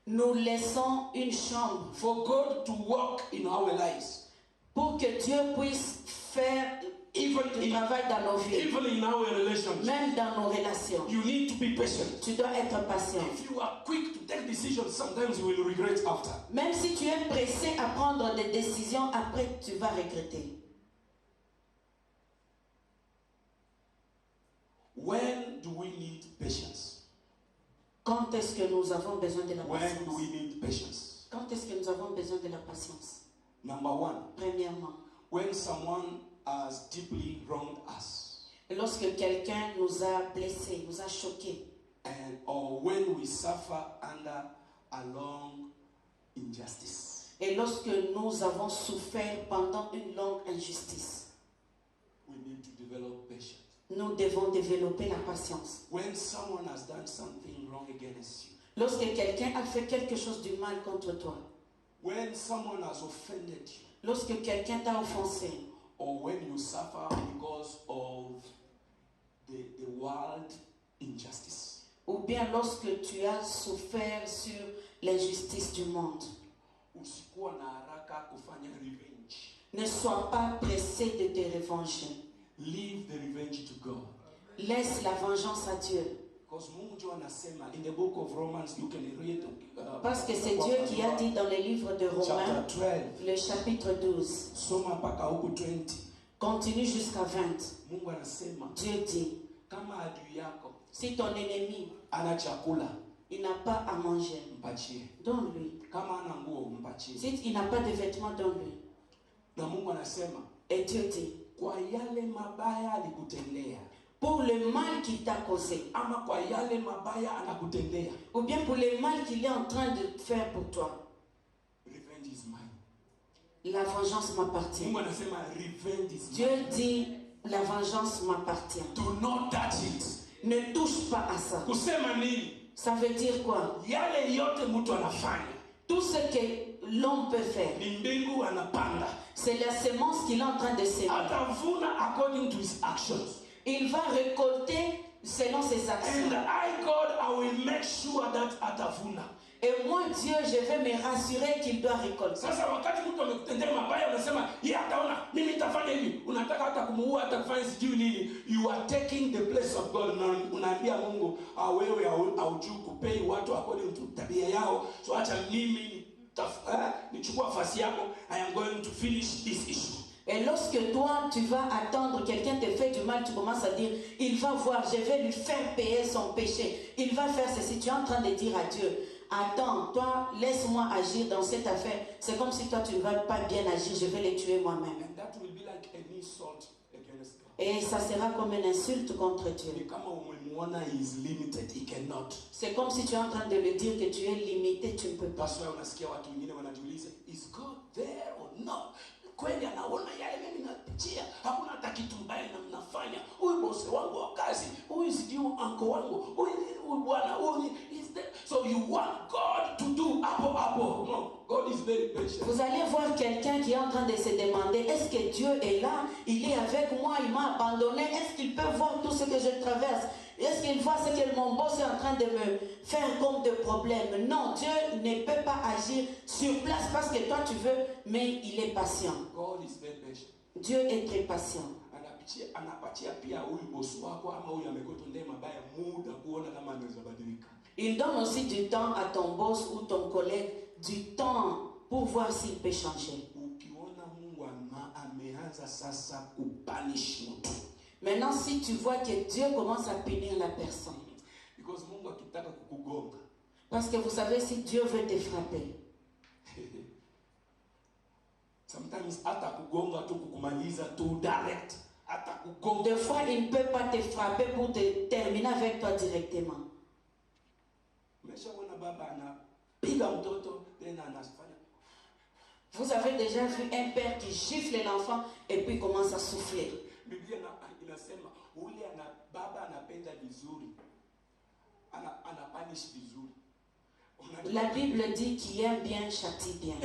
nous laissons une chambre for God to work in our lives. Pour que Dieu puisse faire du travail dans nos vies. Even in our relationships. Même dans nos relations. You need to be patient. Tu dois être patient. If you are quick to take decisions, sometimes you will regret after. Même si tu es pressé à prendre des décisions, après tu vas regretter. When do we need patience? Quand est-ce que nous avons besoin de la When patience? do we need patience? Quand est-ce que nous avons besoin de la patience? Number one. Premièrement. When someone has deeply wronged us. Lorsque quelqu'un nous a blessés, nous a choqués. And or when we suffer under a long injustice. Et lorsque nous avons souffert pendant une longue injustice. We need to develop patience. Nous devons développer la patience. When someone has done something wrong against you. Lorsque quelqu'un a fait quelque chose de mal contre toi. When someone has offended you. Lorsque quelqu'un t'a offensé. Or when you suffer because of the world injustice. Ou bien lorsque tu as souffert sur l'injustice du monde. Usikuwa na haraka kufanya revenge. Ne sois pas pressé de te revenger. Leave the revenge to God. Laisse la vengeance à Dieu. In the book of Romans, you can read, parce que c'est Dieu qui a dit dans le livre de Romains, 12, le chapitre 12, continue jusqu'à 20. Dieu dit, si ton ennemi il n'a pas à manger, donne-lui. Si il n'a pas de vêtements, donne-lui. Et Dieu dit, pour le mal qu'il t'a causé, ou bien pour le mal qu'il est en train de faire pour toi, la vengeance m'appartient. Dieu dit, la vengeance m'appartient. Ne touche pas à ça. Ça veut dire quoi? Tout ce que l'homme peut faire, c'est la semence qu'il est en train de semer. Il va récolter selon ses actions. And I, God, I will make sure that Et moi, Dieu, je vais me rassurer qu'il doit récolter. Sasa wakati mtu amekutendea mabaya unasema yeye ataona mimi nitafanya hivi, unataka hata kumuua hata kufanya sijui nini, you are taking the place of God. Unaambia Mungu wewe haujui kupei watu according to tabia yao, so acha mimi nichukua nafasi yako, I am going to finish this issue. Et lorsque toi, tu vas attendre, quelqu'un te fait du mal, tu commences à dire, il va voir, je vais lui faire payer son péché. Il va faire ceci. Tu es en train de dire à Dieu, attends, toi, laisse-moi agir dans cette affaire. C'est comme si toi, tu ne vas pas bien agir, je vais les tuer moi-même. And that will be like an insult against God. Et ça sera comme une insulte contre Dieu. Is limited, he cannot. C'est comme si tu es en train de lui dire que tu es limité, tu ne peux pas. That's why unasikia watu wengine wanajiuliza, is God there or not? Kweli anaona yale mimi napitia, hakuna hata kitu mbaya na mnafanya. Huyu bosi wangu wa kazi, huyu sijui anko wangu, huyu bwana, huyu is there. So you want God to do hapo. No, God is very patient. Vous allez voir quelqu'un qui est en train de se demander, est-ce que Dieu est là? Il est avec moi, il m'a abandonné. Est-ce qu'il peut voir tout ce que je traverse? Est-ce qu'il voit ce que mon boss est en train de me faire comme de problème? Non, Dieu ne peut pas agir sur place parce que toi tu veux, mais il est patient. God is very patient. Dieu est très patient. Anapatia pia huyu boss wako ama huyu amekutendea mabaya muda kuona kama anaweza badilika. Il donne aussi du temps à ton boss ou ton collègue, du temps pour voir s'il peut changer. Ukiona Mungu ameanza sasa kupunish mtu. Maintenant, si tu vois que Dieu commence à punir la personne. Because Mungu akitaka kukugonga. Parce que vous savez, si Dieu veut te frapper. Sometimes hata kugonga tu kukumaliza tu direct. Hata kugonga. Des fois, il ne peut pas te frapper pour te terminer avec toi directement. Umeshaona baba anapiga mtoto tena anafanya. Vous avez déjà vu un père qui gifle l'enfant et puis commence à souffler. Biblia inasema ule baba anapenda vizuri. Anapunish vizuri. La Bible dit qui aime bien châtie bien.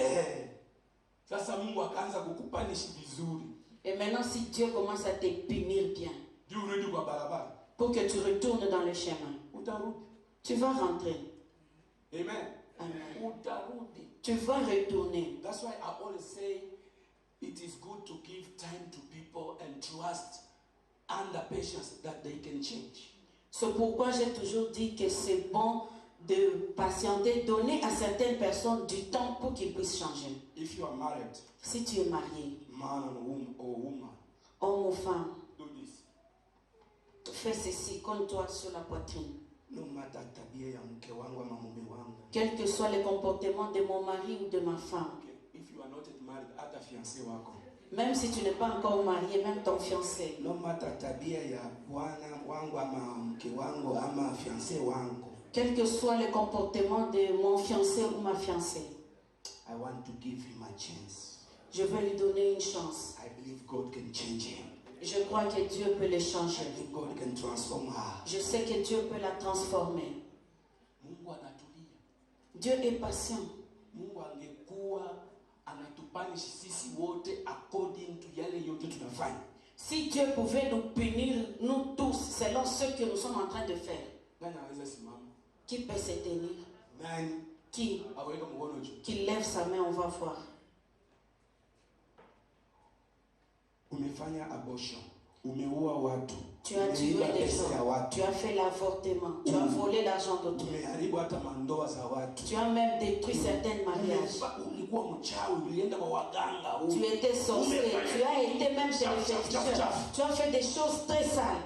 Sasa Mungu akaanza kukupunish vizuri. Et maintenant si Dieu commence à te punir bien. Urudi kwa barabara. Pour que tu retournes dans le chemin. Utarudi. Tu vas rentrer. Amen. Amen. Utarudi. Tu vas retourner. That's why I always say it is good to give time to people and trust under patience that they can change. C'est pourquoi j'ai toujours dit que c'est bon de patienter, donner à certaines personnes du temps pour qu'ils puissent changer. If you are married, si tu es marié, man or woman, homme ou femme, do this. Fais ceci, colle-toi sur la poitrine. No matter tabia ya mke wangu ama mume wangu. Quel que soit le comportement de mon mari ou de ma femme. Okay. If you are not yet married, hata fiancé wako. Même si tu n'es pas encore marié, même ton fiancé. No matter tabia ya bwana wangu ama mke wangu ama fiancé wangu. Quel que soit le comportement de mon fiancé ou ma fiancée. I want to give him a chance. Je veux lui donner une chance. I believe God can change him. Je crois que Dieu peut le changer. I believe God can transform her. Je sais que Dieu peut la transformer. Mungu anatulia. Dieu est patient. Mungu angekuwa anatupanish sisi wote according to yale yote tunafanya. Si Dieu pouvait nous punir, nous tous, selon ce que nous sommes en train de faire. Nani anaweza simama? Qui peut se tenir? Nani? Qui? Aweka mkono juu. Qui lève sa main, on va voir. Umefanya abortion. Umeua watu. Tu as tué des gens. Tu as fait l'avortement. Tu as volé l'argent d'autrui. Umeharibu hata mandoa za watu. Tu as même détruit certains mariages. Ulikuwa mchawi, ulienda kwa waganga. Tu étais sorcier. Tu as été même chez les féticheurs. Tu as fait des choses très sales.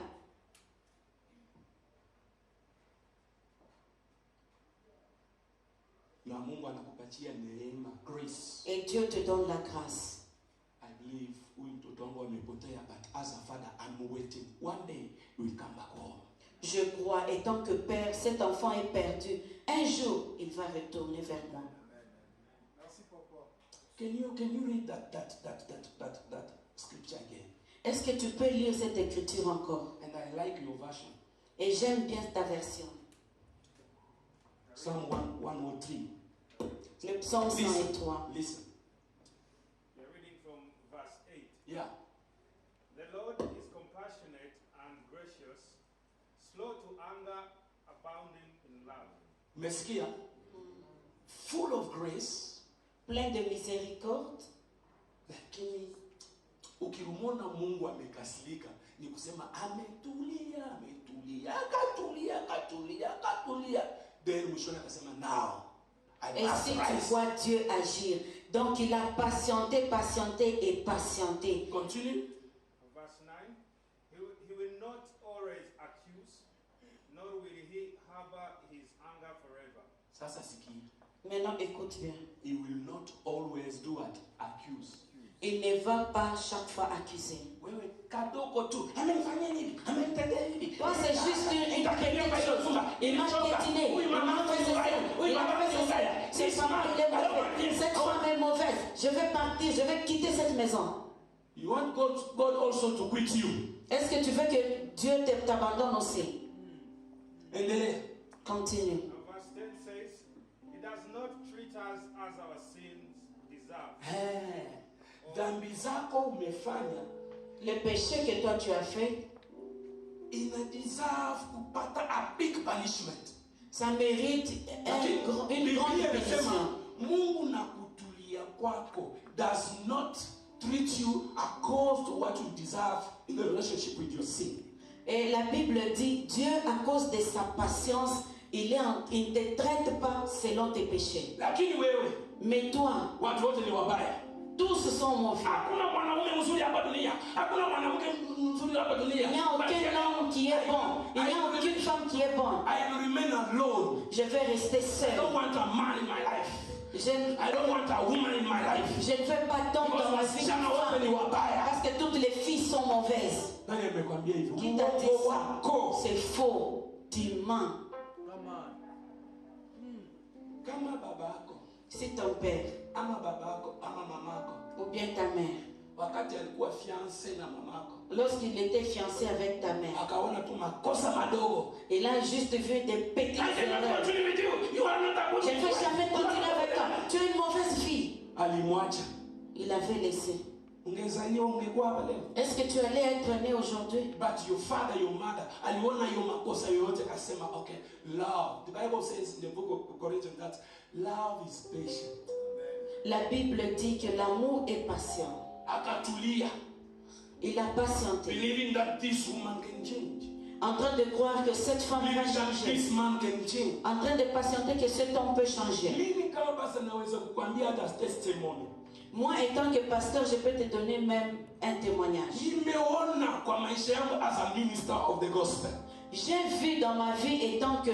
Na Mungu anakupatia neema, grace. Et Dieu te donne la grâce. I believe huyu mtoto wangu amepotea, but as a father I'm waiting. One day he will come back home. Je crois, et tant que père, cet enfant est perdu. Un jour, il va retourner vers moi. Merci, papa. Can you read that scripture again? Est-ce que tu peux lire cette écriture encore? And I like your version. Et j'aime bien ta version. Psalm 103. Le psaume 103. Listen. We're reading from verse 8. Yeah. The Lord is compassionate and gracious, slow to anger, abounding in love. Umesikia? full of grace, plein de miséricorde. lakini ukimwona Mungu amekasirika ni kusema ametulia, akatulia. Then mwishoni akasema now I Et must si tu rise. vois Dieu agir, donc il a patienté et patienté. Continue. Verse 9, he will not always accuse, nor will he harbor his anger forever. Sasa sikia. Maintenant écoute bien. He will not always do what? Accuse. Il ne va pas chaque fois accuser. Wewe kadogo tu. Amenifanyia hivi, amenitendea hivi. Toi, c'est juste une petite chose. Il m'a piétiné, il m'a fait ceci, il m'a fait ceci. Cette femme, elle est mauvaise. Cette femme est mauvaise. Je vais partir, je vais quitter cette maison. You want God also to quit you. Est-ce que tu veux que Dieu t'abandonne aussi? Endelea. Continue. Now verse 10 says, he does not treat us as our sins deserve. Dhambi zako umefanya Le péché que toi tu as fait, ina deserve kupata a big punishment. ça mérite une grande Biblia punition. inasema Mungu na kutulia kwako does not treat you according to what you deserve in the relationship with your sin. Et la Bible dit, Dieu, à cause de sa patience, il ne te traite pas selon tes péchés. Lakini wewe, Mais toi, watu wote ni wabaya. tous sont mauvais. Hakuna mwanaume mzuri hapa dunia. Hakuna mwanamke mzuri hapa dunia. Il n'y a aucun homme qui est bon. Il n'y a aucune femme qui est bonne. I will remain alone. Je vais rester I don't seul. want a man in my life. Je I don't want a woman in my life. ne veux pas d'homme dans ma vie. Wasichana wote ni wabaya. Parce que toutes les filles sont mauvaises. Nani amekwambia hivyo? Qui t'a dit Uongo ça? wako. C'est faux. Tu mens. Kama babako Si ton père ama babako ama mamako ou bien ta mère, wakati alikuwa fiancé na mamako lorsqu'il était fiancé avec ta mère, akaona tu makosa madogo, il a juste vu des petites I cannot erreurs. continue with you. You are not a good Je ne veux jamais continuer avec toi. Tu es une mauvaise fille. Alimwacha. Il avait laissé. Ungezaliwa ungekuwa hapa leo. Est-ce que tu allais être né aujourd'hui? But your father, your mother, aliona hiyo makosa yoyote akasema, okay, love. The Bible says in the book of Corinthians that love is patient. La Bible dit que l'amour est patient. Akatulia, Il a patienté, believing that this woman can change. en train de croire que cette femme va Believing that changer, this man can change. en train de patienter que cet homme peut changer. Mimi kama basi naweza kukwambia hata testimony. Moi, étant que pasteur, je peux te donner même un témoignage. Nimeona kwa maisha yangu as a minister of the gospel. J'ai vu dans ma vie étant que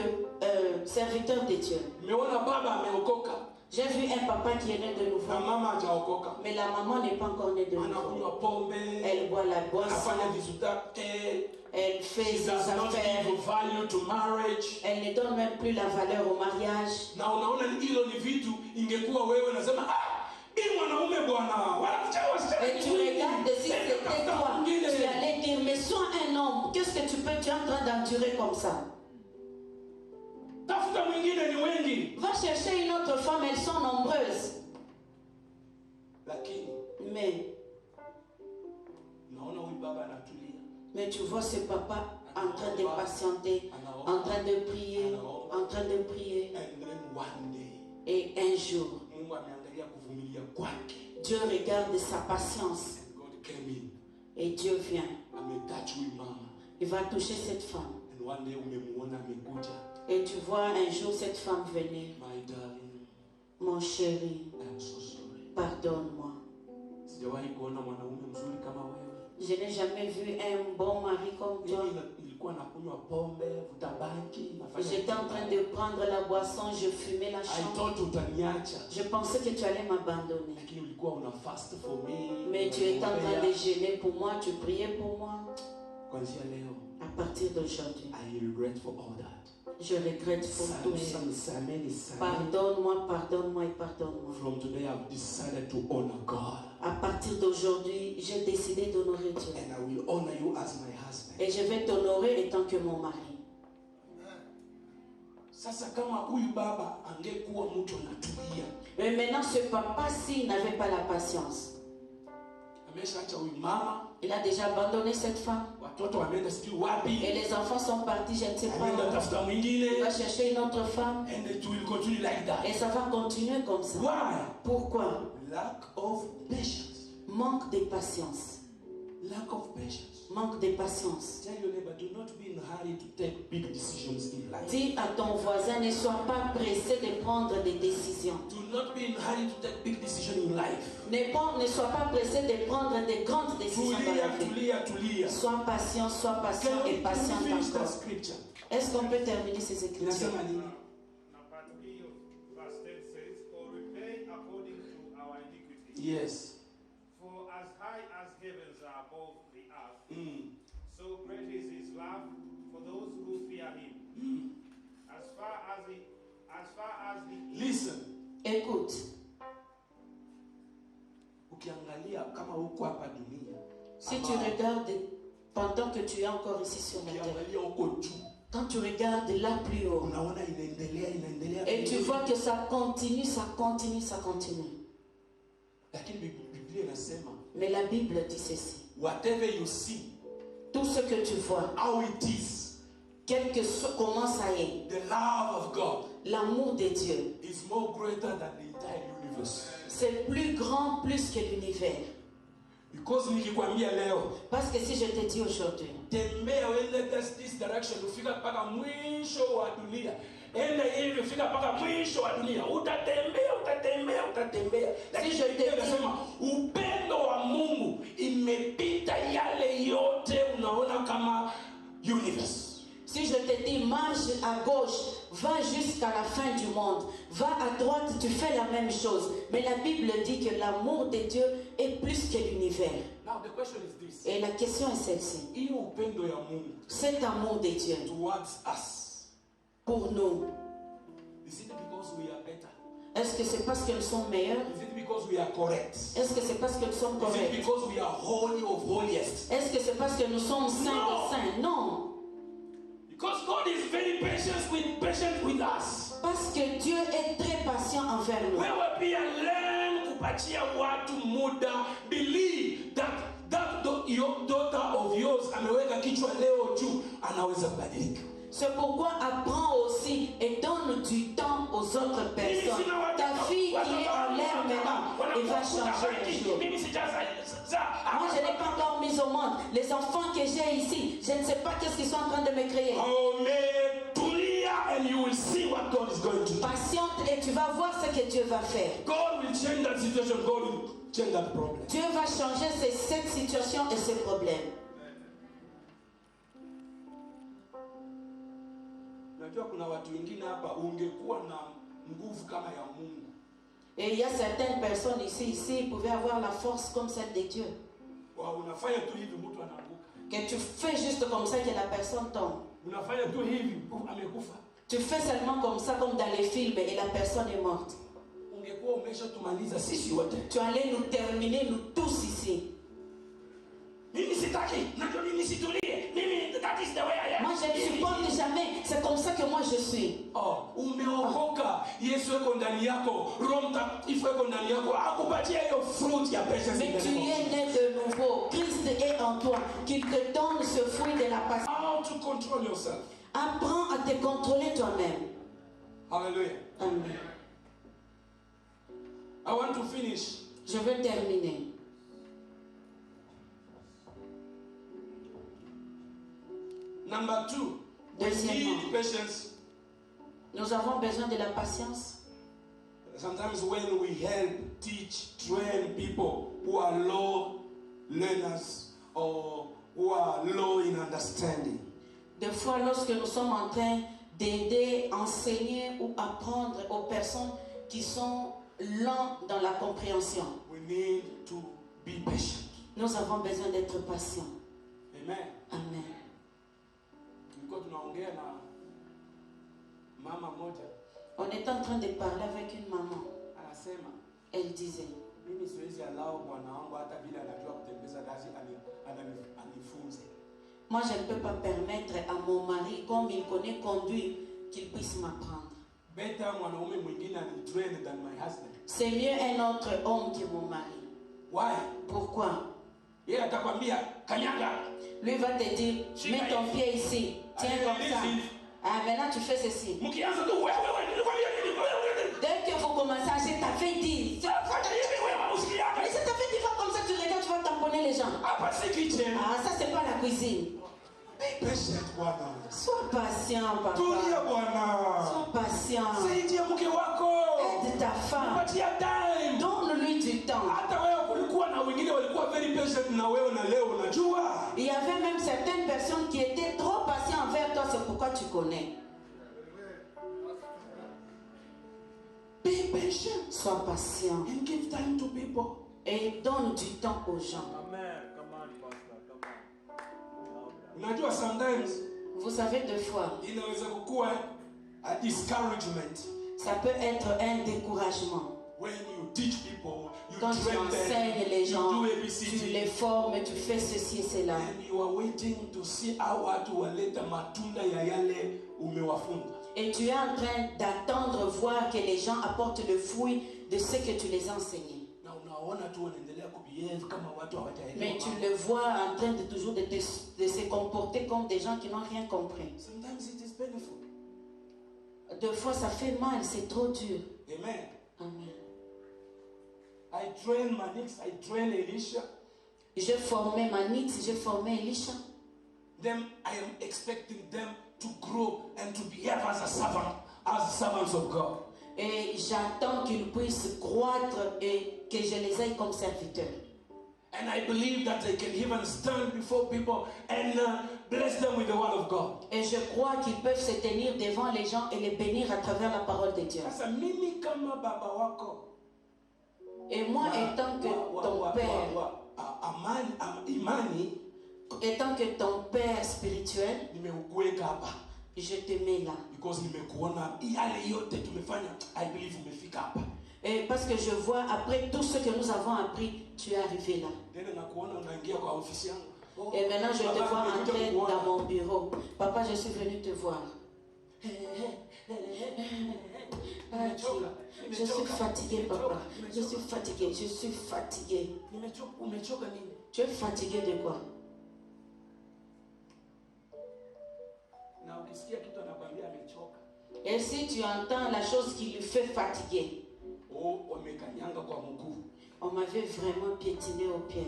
serviteur de Dieu. Nimeona baba ameokoka J'ai vu un papa qui est né de na nouveau. mama hajaokoka. Mais la maman n'est pas encore née de nouveau. Anakunywa pombe, Elle boit la boisson, afanya vitu zake. elle fait She ses does not affaires, give value to marriage. elle ne donne même plus la valeur au mariage. Na unaona hilo ni vitu ingekuwa wewe unasema hii mwanaume bwana wanachawa Et tu regardes si c'était toi, tu allais dire, mais sois un homme, qu'est-ce que tu es en train d'endurer comme ça? tafuta mwingine ni wengi. Va chercher une autre femme, elles sont nombreuses. Lakini Mais naona huyu baba anatulia. tu vois ce papa en train de patienter, en train de prier, en train de prier. And then one day Et un jour, Mungu ameangalia kuvumilia kwake. Dieu regarde sa patience God came in. et Dieu vient. Ametouch huyu mama. Il va toucher cette femme. And one day umemuona amekuja. Et tu vois un jour cette femme venir. My darling, Mon chéri, I am so sorry. pardonne-moi. Sijawahi kuona mwanaume mzuri kama wewe. Je n'ai jamais vu un bon mari comme toi. Mimi nilikuwa nakunywa pombe, vuta bangi, nafanya. J'étais en train de prendre la boisson, je fumais la I chambre. thought utaniacha. Je pensais que tu allais m'abandonner. Lakini ulikuwa una fast for me. Mais tu étais en train de Unaniombea. jeûner pour moi, tu priais pour moi. Kuanzia leo, À partir d'aujourd'hui, I regret for all that. je regrette pour tout ça. Sameni. Pardonne-moi, pardonne-moi et pardonne-moi. From today I've decided to honor God. À partir d'aujourd'hui, j'ai décidé d'honorer Dieu. And I will honor you as my husband. Et je vais t'honorer étant que mon mari. Sasa kama huyu baba angekuwa mtu anatulia, Mais maintenant, ce papa-ci n'avait pas la patience. ameshaacha huyu mama, Il a déjà abandonné cette femme. watoto wameenda sijui wapi, Et les enfants sont partis, je ne sais pas. ameenda tafuta Il mwingine, va chercher une autre femme. and it will continue like that. Et ça va continuer comme ça. Why? Pourquoi? Lack of patience. Manque de patience. Lack of patience. Manque de patience. Tell your neighbor, do not be in a hurry to take big decisions in life. Dis à ton voisin, ne sois pas pressé de prendre des décisions. Do not be in a hurry to take big decisions in life. Ne sois pas pressé de prendre des grandes décisions dans la vie. Tulia. Sois patient et patient finish that encore. scripture? Est-ce qu'on peut terminer ces écritures? Inasema nini? Now, part B of verse 10 says, "For repay according to our iniquity. Yes. For as high as heavens are above the earth, so great is his love for those who fear him. As far as the Listen. Écoute, Ukiangalia kama uko hapa dunia, si tu regardes pendant que tu es encore ici sur la terre, ukiangalia uko juu, quand tu regardes là plus haut, unaona inaendelea. et tu vois que ça continue. Lakini Biblia inasema, Mais la Bible dit ceci. whatever you see, Tout ce que tu vois, how it is, quel que soit comment ça est, the love of God l'amour de Dieu, is more greater than the entire universe. c'est plus grand, plus que l'univers. Because nikikwambia leo, Parce que si je te dis aujourd'hui, tembea uende this direction, ufika mpaka mwisho wa dunia. Enda hivi ufika mpaka mwisho wa dunia. Utatembea. Lakini Si je te dis- nasema upendo wa Mungu imepita yale yote unaona kama universe. si je te dis marche à gauche, va jusqu'à la fin du monde, va à droite, tu fais la même chose. Mais la Bible dit que l'amour de Dieu est plus que l'univers. Now the question is this. Et la question est celle-ci. Hiyo upendo ya Mungu Cet amour de Dieu towards us, pour nous, is it because we are better? est-ce que c'est parce que nous sommes meilleurs? Is it because we are correct? Est-ce que c'est parce que nous sommes Is it corrects? because we are holy of holiest? Est-ce que c'est parce que nous sommes saints Non. des saints? Non. Because God is very patient with us. Parce que Dieu est très patient envers nous. Wewe pia learn kupatia watu muda. Believe that your daughter of yours ameweka kichwa leo juu, anaweza kubadilika. C'est pourquoi apprends aussi et donne du temps aux autres personnes. Ta fille qui est en l'air maintenant, elle va changer un jour. Moi, je n'ai pas encore mis au monde. Les enfants que j'ai ici, je ne sais pas qu'est-ce qu'ils sont en train de me créer. Oh, mais tulia and you will see what God is going to do. Patiente et tu vas voir ce que Dieu va faire. God will change that situation. God will change that problem. Dieu va changer cette situation et ce problème. Unajua kuna watu wengine hapa ungekuwa na nguvu kama ya Mungu. Et il y a certaines personnes ici, ils pouvaient avoir la force comme celle de Dieu. Unafanya tu hivi mtu anaanguka. Que tu fais juste comme ça que la personne tombe. Unafanya tu hivi amekufa. Tu fais seulement comme ça, comme dans les films, et la personne est morte. Ungekuwa umeshatumaliza sisi wote. Tu allais nous terminer, nous tous ici. Mimi sitaki, najua mimi situlie. Mimi that is the way I am. Moi, je ne supporte jamais. C'est comme ça que moi je suis. Oh, umeokoka. Yesu yuko ndani yako. Roho Mtakatifu yuko ndani yako. Akupatia hiyo fruit ya patience. Mais tu es né de nouveau. Christ est en toi. Qu'il te donne ce fruit de la patience. How to control yourself. Apprends à te contrôler toi-même. Hallelujah. Amen. I want to finish. Je veux terminer. Number 2. We Deuxièmement, need patience. nous avons besoin de la patience. Sometimes when we help, teach, train people who are low learners or who are low in understanding. Des fois, lorsque nous sommes en train d'aider, enseigner ou apprendre aux personnes qui sont lents dans la compréhension, We need to be patient. nous avons besoin d'être patients. Amen. Amen. Tulikuwa tunaongea na mama moja, On est en train de parler avec une maman. anasema Elle disait, mimi siwezi allow bwana wangu hata vile anajua kutembeza gari anifunze. moi je ne peux pas permettre à mon mari, comme il connaît conduire, qu'il puisse m'apprendre. Better mwanaume mwingine anitrain than my husband. C'est mieux un autre homme que mon mari. Why? Pourquoi? atakwambia kanyaga. Lui va te dire, mets ton pied ici, tiens comme ça. Ah, maintenant tu fais ceci. Mkianza tu wewe nilikwambia nini wewe. Dès que vous commencez à dire, t'as fait dire. Fanya hivi wewe usikiaga. Mais si t'as fait 10 fois comme ça, tu regardes, tu vas tamponner les gens. Hapa si kitchen. Ah, ça c'est pas la cuisine. Be patient bwana. Sois patient, papa. Tulia bwana. Sois patient. Saidia mke wako. Aide ta femme. Patia time. Donne-lui du temps. Hata wewe kulikuwa na wengine walikuwa very patient na wewe na leo unajua. Il y avait même certaines personnes qui étaient trop patientes envers toi, c'est pourquoi tu connais. Be patient. Sois patient. And give time to people. Et donne du temps aux gens. Amen. Come on, Pastor. Come on. Unajua sometimes Vous savez, deux fois, inaweza kukuwa a discouragement ça peut être un découragement. when you teach people, you Quand tu train enseignes them, les gens, you do tu ABCD, les formes, tu fais ceci et cela. and you are waiting to see how watu waleta matunda ya yale umewafunza. Et tu es en train d'attendre voir que les gens apportent le fruit de ce que tu les as enseignés. Na unaona tu wanaendelea kubehave kama watu hawajaelewa. Mais tu le vois en train de toujours de se comporter comme des gens qui n'ont rien compris. Sometimes it is painful. Deux fois, ça fait mal, c'est trop dur. Amen. Amen. I train Manix, I train Elisha. J'ai formé Manix, j'ai formé Elisha. Then I am expecting them to grow and to behave as a servant, as servants of God. Et j'attends qu'ils puissent croître et que je les aille comme serviteurs. And I believe that they can even stand before people and bless them with the word of God. Et je crois qu'ils peuvent se tenir devant les gens et les bénir à travers la parole de Dieu. Sasa mimi kama baba wako, Et moi, étant que ton père, imani, étant que ton père spirituel, nimekuweka hapa je te mets là. because nimekuona yale yote tumefanya. I believe umefika hapa. Et parce que je vois, après tout ce que nous avons appris, tu es arrivé là. Tena nakuona unaingia kwa ofisi yangu. Oh, Et maintenant, je te baba, vois nimekuja entrer kukuona. dans mon bureau. Papa, je suis venu te voir. Je suis fatigué, papa. Je suis fatigué. Je suis fatigué. Umechoka nini? Tu es fatigué de quoi? Na ukisikia kitu anakuambia amechoka. Et si tu entends la chose qui lui fait fatiguer, Oh, wamekanyanga kwa mguu. on m'avait vraiment piétiné au pied.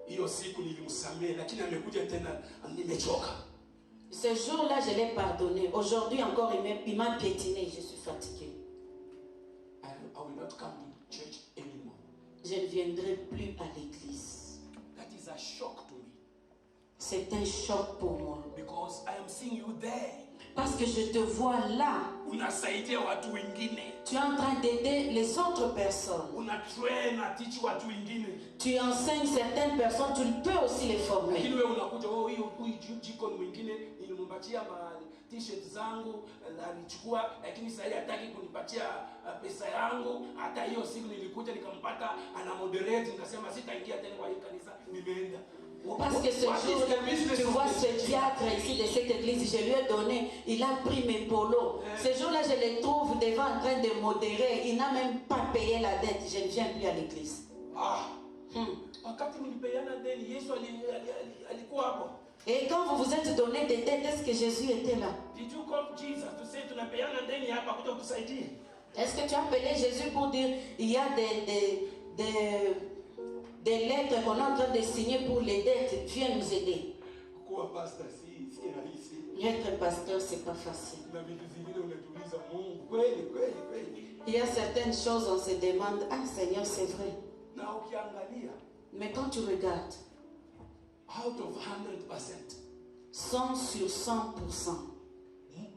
Hiyo siku nilimsamehe lakini amekuja tena nimechoka. Ce jour-là, je l'ai pardonné. Aujourd'hui encore, il m'a piétiné. Je suis fatigué. I will not come to church anymore. Je ne viendrai plus à l'église. That is a shock to me C'est un choc pour moi. because I am seeing you there. Parce que je te vois là. Unasaidia watu wengine. Tu es en train d'aider les autres personnes. Una train na teach watu wengine. Tu enseignes certaines personnes, tu peux aussi les former. Lakini wewe unakuja huyu jikoni mwingine nilimpatia t-shirt zangu alichukua lakini sasa hataki kunipatia pesa yangu. Hata hiyo siku nilikuja nikampata ana moderate nikasema sitaingia tena kwa hii kanisa nimeenda. Parce que ce jour-là, tu vois ce diacre ici de cette église, je lui ai donné, il a pris mes polos. Ce jour-là, je le trouve devant en train de modérer. Il n'a même pas payé la dette. Je ne viens plus à l'église. Wakati mlipeana deni Yesu alikuwa hapo. Et quand vous vous êtes donné des dettes, est-ce que Jésus était là? Did you call Jesus to say tunapeana deni hapa kuja kutusaidia? Est-ce que tu as appelé Jésus pour dire il y a des lettres qu'on est en train de signer pour les dettes, viens nous aider? Kuwa pastor si rahisi. Être pasteur, c'est pas facile. Na vitu vingine unajiuliza Mungu kweli. Il y a certaines choses, on se demande, ah Seigneur, c'est vrai. Na ukiangalia Mais quand tu regardes, out of 100%, 100 sur 100%,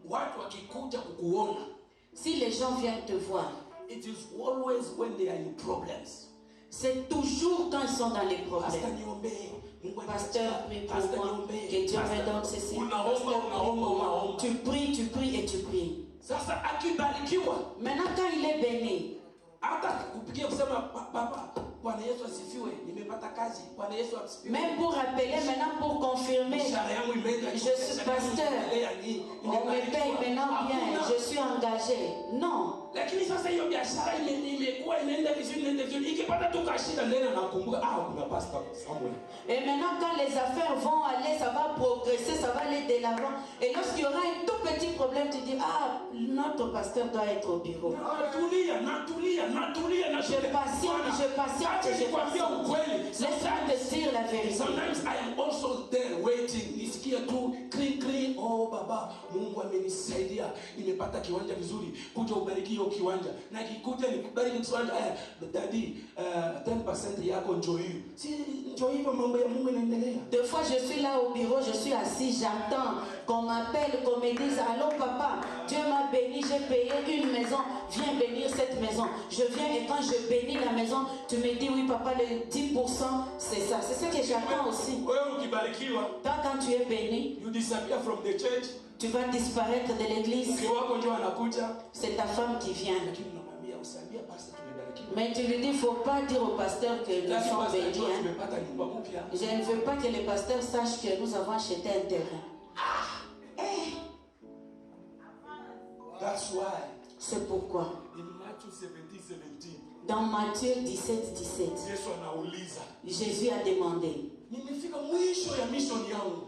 watu wakikuja kukuona, si les gens viennent te voir, it is always when they are in problems. c'est toujours quand ils sont dans les Pastor problèmes. niombee. Mungu Pasteur, prie pour Pastor moi, niombee. que Dieu Pastor, me donne ceci. unaomba, Pasteur, prie pour moi. unaomba. Tu pries et tu pries. Sasa akibarikiwa Maintenant, quand il est béni, hata kupigia kusema baba Bwana Yesu asifiwe nimepata kazi Bwana Yesu asifiwe même pour rappeler, maintenant pour confirmer, mshahara yangu imeenda je suis pasteur, on me paye maintenant bien, je suis engagé. Non, Lakini sasa hiyo biashara imekuwa inaenda vizuri, ikipata tu kashida ndani nakumbuka kuna pastor somewhere. Et maintenant quand les affaires vont aller, ça va progresser, ça va aller de l'avant. Et lorsqu'il y aura un tout petit problème, tu dis notre pasteur doit être au bureau. Je patiente. Laisse-moi te dire la vérité. Sometimes I am also there waiting. Nisikia tu clean. Oh baba, Mungu amenisaidia. Nimepata kiwanja vizuri. Kuja ubariki hiyo kiwanja. Na kikuja nikubariki kiwanja. Daddy, 10% yako njoo hiyo. Si njoo hivyo mambo ya Mungu inaendelea. Des fois je suis là au bureau, je suis assis, j'attends qu'on m'appelle, qu'on me dise allô papa, Dieu m'a béni, j'ai payé une maison, viens bénir cette maison. Je viens et quand je bénis la maison, tu me dis oui papa, le 10% c'est ça. C'est ça que j'attends aussi. Toi quand tu es béni, you disappear from the church. Tu vas disparaître de l'église. C'est ta femme qui vient. Mais tu lui dis, il ne faut pas dire au pasteur que nous sommes bénis. Je ne veux pas que les pasteurs sachent que nous avons acheté un terrain. That's why. C'est pourquoi. In Matthew 17:17. Dans Matthieu 17:17. Jésus a demandé.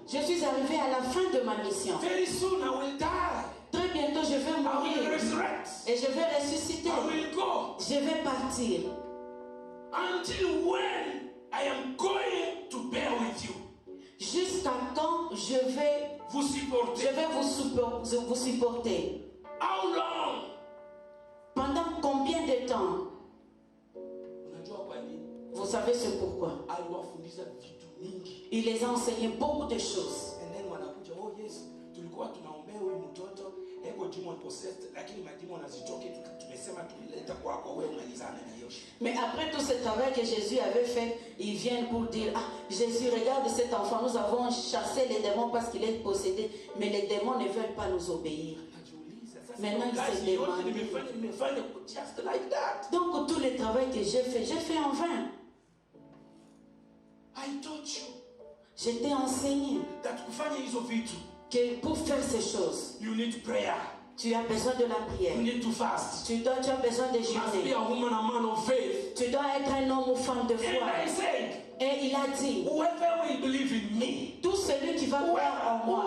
Je suis arrivé à la fin de ma mission. Very soon I will die. Très bientôt je vais mourir. I will resurrect. Et je vais ressusciter. I will go. Je vais partir. Until when I am going to bear with you. Jusqu'à quand je vais vous supporter. Je vais vous supporter. How long? Pendant combien de temps? Vous savez ce pourquoi. Il les a enseigné beaucoup de choses. Mais après tout ce travail que Jésus avait fait, ils viennent pour dire Jésus, regarde cet enfant, nous avons chassé les démons parce qu'il est possédé, mais les démons ne veulent pas nous obéir. Maintenant il se demande. Donc tout le travail que j'ai fait en vain. Je t'ai enseigné que pour faire ces choses, tu as besoin de la prière. Tu as besoin de jeûner. Tu dois être un homme ou femme de foi. Et il a dit, tout celui qui va croire en moi,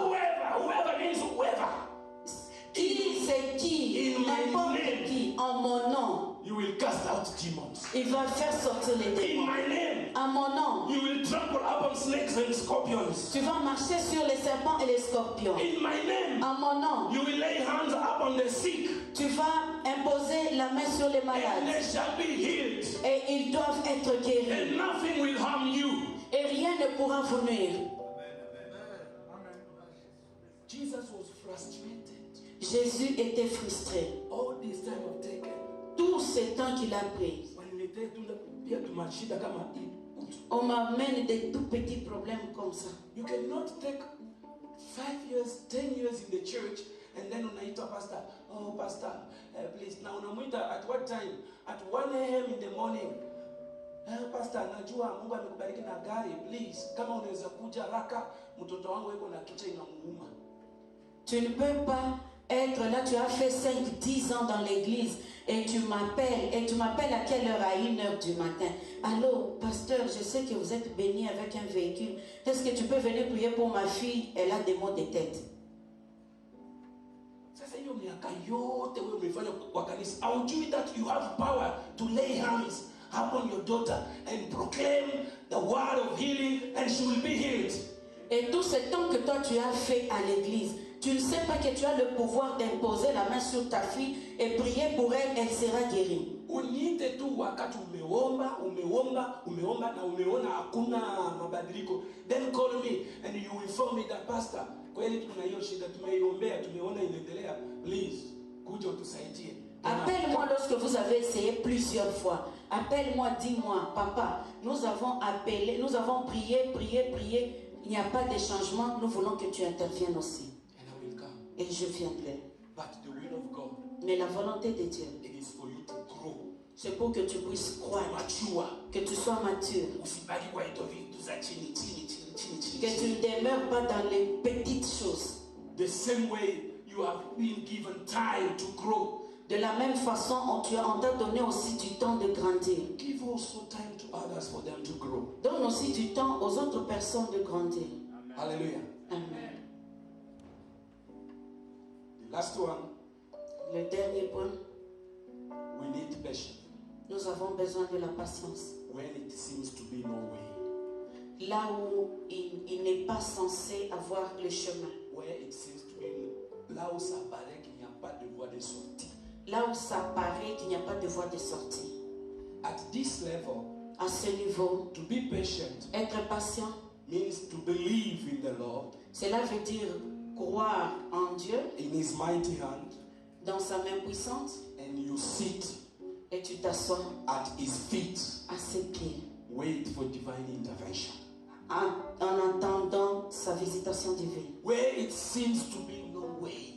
qui c'est qui, n'importe qui, en mon nom, you will cast out demons. Il va faire sortir les démons. In my name, en mon nom, you will trample upon snakes and scorpions. Tu vas marcher sur les serpents et les scorpions. In my name, en mon nom, you will lay hands upon the sick. Tu vas imposer la main sur les malades. And they shall be healed. Et ils doivent être guéris. And nothing will harm you. Et rien ne pourra vous nuire. Jesus was frustrated. Jésus était frustré. All this time of taking. Tout ce temps qu'il a pris. On m'amène des tout petits problèmes comme ça. You cannot take 5 years, 10 years in the church and then unaita pastor. Oh pastor, please. Now unamuita at what time? At 1 a.m. in the morning. Pastor, najua Mungu amekubariki na gari. Please, kama unaweza kuja haraka, mtoto wangu yuko na kichwa inamuuma. Tu ne peux pas être là, tu as fait 5-10 ans dans l'église et tu m'appelles à quelle heure? À 1h du matin. Allô, pasteur, je sais que vous êtes béni avec un véhicule. Est-ce que tu peux venir prier pour ma fille? Elle a des maux de tête. Aujui that you have power to lay hands upon your daughter and proclaim the word of healing and she will be healed. Et tout ce temps que toi tu as fait à l'église, tu ne sais pas que tu as le pouvoir d'imposer la main sur ta fille et prier pour elle, elle sera guérie. Uniite tu wakati umeomba na umeona hakuna mabadiliko. Then call me and you inform me that pastor, kweli tuna hiyo shida tumeiombea, tumeona inaendelea. Please, kuja utusaidie. Appelle-moi lorsque vous avez essayé plusieurs fois. Appelle-moi, dis-moi, papa, nous avons appelé, nous avons prié. Il n'y a pas de changement. Nous voulons que tu interviennes aussi. Et je viendrai. But the will of God, mais la volonté de Dieu, it is for you to grow. C'est pour que tu puisses croître, que tu sois mature, que tu ne demeures pas dans les petites choses. The same way you have been given time to grow. De la même façon, on t'a donné aussi du temps de grandir. Give also time to others for them to grow. Donne aussi du temps aux autres personnes de grandir. Hallelujah. Amen. The last one, Le dernier point, we need patience. nous avons besoin de la patience. When it seems to be no way. Là où il n'est pas censé avoir le chemin. Where it seems to be, là où ça paraît qu'il n'y a pas de voie de sortie. Là où ça paraît qu'il n'y a pas de voie de sortie. At this level, À ce niveau, to be patient être patient, means to believe in the Lord, cela veut dire croire en Dieu, in His mighty hand, dans sa main puissante, and you sit et tu t'assois at His feet, à ses pieds, wait for divine intervention. en attendant sa visitation divine. Where it seems to be no way,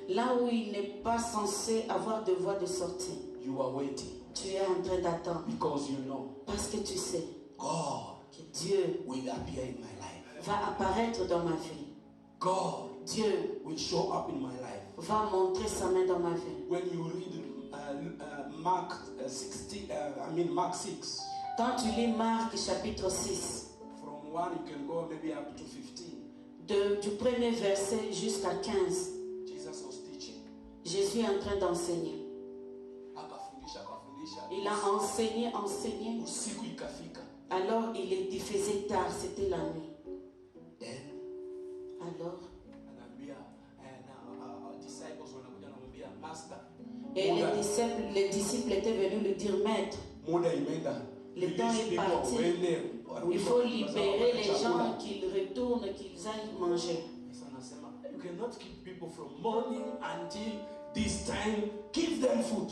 Là où il n'est pas censé avoir de voie de sortie, you are waiting tu es en train d'attendre because you know parce que tu sais God que Dieu will appear in my life. va apparaître dans ma vie. God Dieu will show up in my life. va montrer sa main dans ma vie. When you read Mark 6, Quand tu lis Marc chapitre 6, from 1 you can go maybe up to 15. du premier verset jusqu'à 15, Jesus was teaching. Jésus est en train d'enseigner. Akafundisha. Il a enseigné. Usiku ikafika. Alors il faisait tard, c'était la nuit. Then Alors, anaambia disciples wanakuja anamwambia master. et les disciples étaient venus lui dire, Maître, Muda imeenda. le temps est parti. Il faut libérer les gens, qu'ils retournent, qu'ils aillent manger. You cannot keep people from morning until this time. Give them food.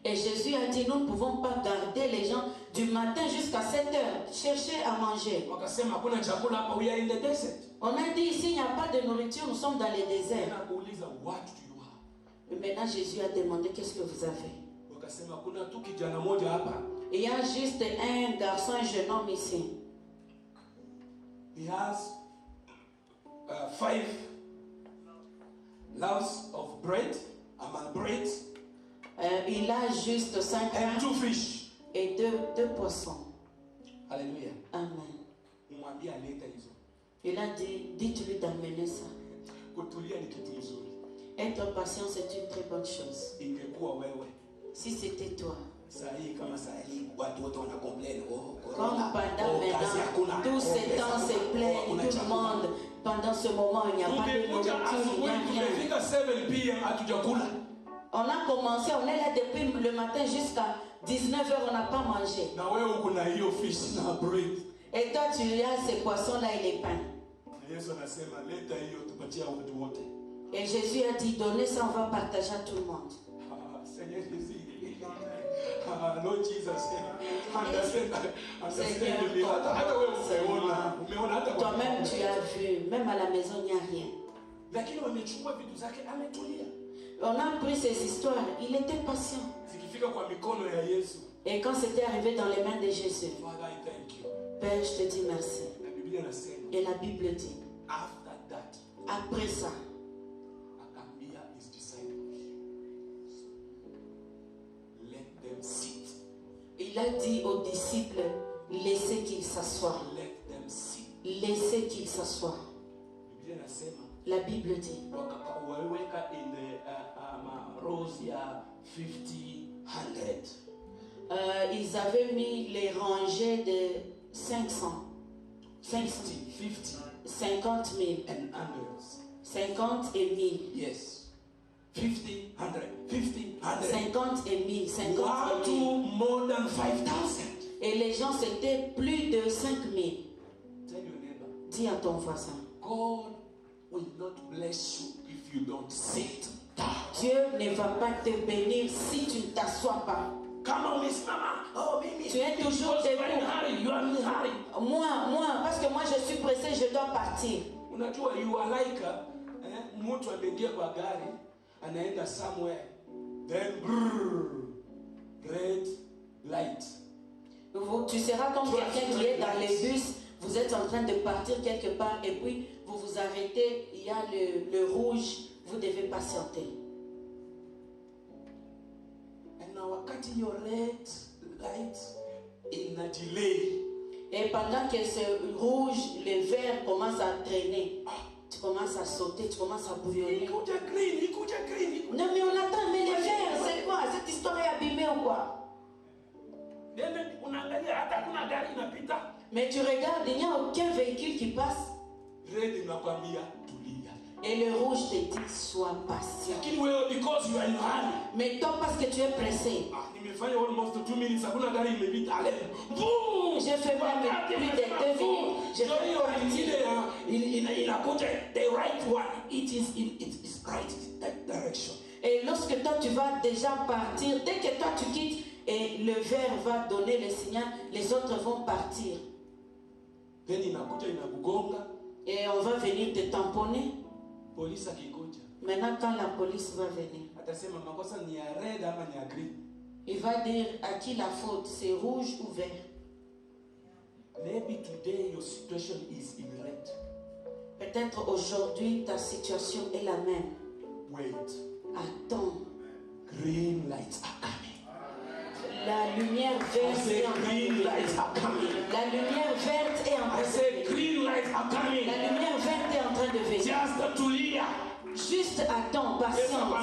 Et Jésus a dit, nous ne pouvons pas garder les gens du matin jusqu'à 7 heures. Cherchez à manger. Wakasema hakuna chakula hapa, we are in the desert. On a dit, ici, il n'y a pas de nourriture, nous sommes dans les déserts. Nakuuliza, what do you have? Et maintenant, Jésus a demandé, qu'est-ce que vous avez? Wakasema kuna tu kijana moja hapa. Il y a juste un garçon, un jeune homme ici. He has 5 loaves of bread, bread, Il a juste 5 and 2 pains fish. et deux poissons. Hallelujah. Amen. Mwambie aleta hizo. Il a dit, dites-lui d'amener ça. Kutulia ni kitu mzuri. Être patient, c'est une très bonne chose. Ingekuwa wewe. Si c'était toi, Saa hii kama saa hii watu wote wana complain, comme corona, pendant kazi hakuna, maintenant, tous ces temps se plaignent, hakuna tout le chakula. monde, pendant ce moment, il n'y a pas de Tumekuja nourriture, il n'y asubuhi a rien. tumefika 7 p.m. hatujakula. On a commencé, on est là depuis le matin jusqu'à 19h, on n'a pas mangé. Na wewe uko na hiyo fish na bread. Et toi, tu as ces poissons-là et les pains. Na Yesu anasema leta hiyo tupatia watu wote. Et Jésus a dit, donnez ça, on va partager à tout le monde. Seigneur Jésus. Lord Jesus. Understand me. Hata wewe umeona hata kwa Toi-même, tu as vu, même à la maison, il n'y a rien. lakini wamechukua vitu zake ametulia. On a pris ces histoires, il était patient. Zikifika kwa mikono ya Yesu. Et quand c'était arrivé dans les mains de Jésus, Father, I thank you. Père, je te dis merci. Na Biblia inasema Et la Bible dit, after that après ça, akaambia his disciples, let them sit. il a dit aux disciples, laissez qu'ils s'assoient. Let them sit. Laissez qu'ils s'assoient. Biblia inasema La Bible dit, wakaweka in the rows ya 50, 100. ils avaient mis les rangées de 500, 50 50 000, and hundreds. 50 et 1000. Yes. 50, 100, 50 et 1000, 50 Watu et 1000. more than 5,000. Et les gens, c'était plus de 5000. Tell your neighbor, Dis à ton voisin, God will not bless you if you don't sit down. Dieu ne va pas te bénir si tu ne t'assois pas. Come on, Miss Mama. Oh, Mimi. Tu es toujours You are in debout. hurry. You are in hurry. Moi, parce que moi je suis pressé, je dois partir. Unajua you are like mtu ameingia kwa gari anaenda somewhere then red light. Tu seras comme quelqu'un qui est dans les bus, vous êtes en train de partir quelque part et puis vous vous arrêtez, il y a le rouge, vous devez patienter. na wakati hiyo red light ina delay. Et pendant que c'est rouge, le vert commence à traîner. Tu commences à sauter, tu commences à bouillonner. Ikuja green. Non mais on attend, mais les verts, c'est quoi? Cette histoire est abîmée ou quoi? Mais tu regardes, il n'y a aucun véhicule qui passe. Red inakwambia tulia. Et le rouge te dit, sois patient. Lakini wewe because you are in hurry. Mais toi, parce que tu es pressé. Nimefanya almost 2 minutes, hakuna gari imepita leo. Boom! J'ai fait même plus de 2 minutes. J'ai fait inakuja the right one. It is right that direction. Et lorsque toi tu vas déjà partir, dès que toi tu quittes et le vert va donner le signal, les autres vont partir. Then inakuja inakugonga. Et on va venir te tamponner. Polisi akikuja. Maintenant quand la police va venir, atasema makosa ni ya red ama ni ya green. Il va dire à qui la faute, c'est rouge ou vert. Maybe today your situation is in red. Peut-être aujourd'hui ta situation est la même. Wait. Attends. Green lights are coming. La lumière verte est en train de venir. La lumière verte est en train de venir. Green lights are coming. La lumière verte est en train de venir. Just to hear. Juste attends, patience.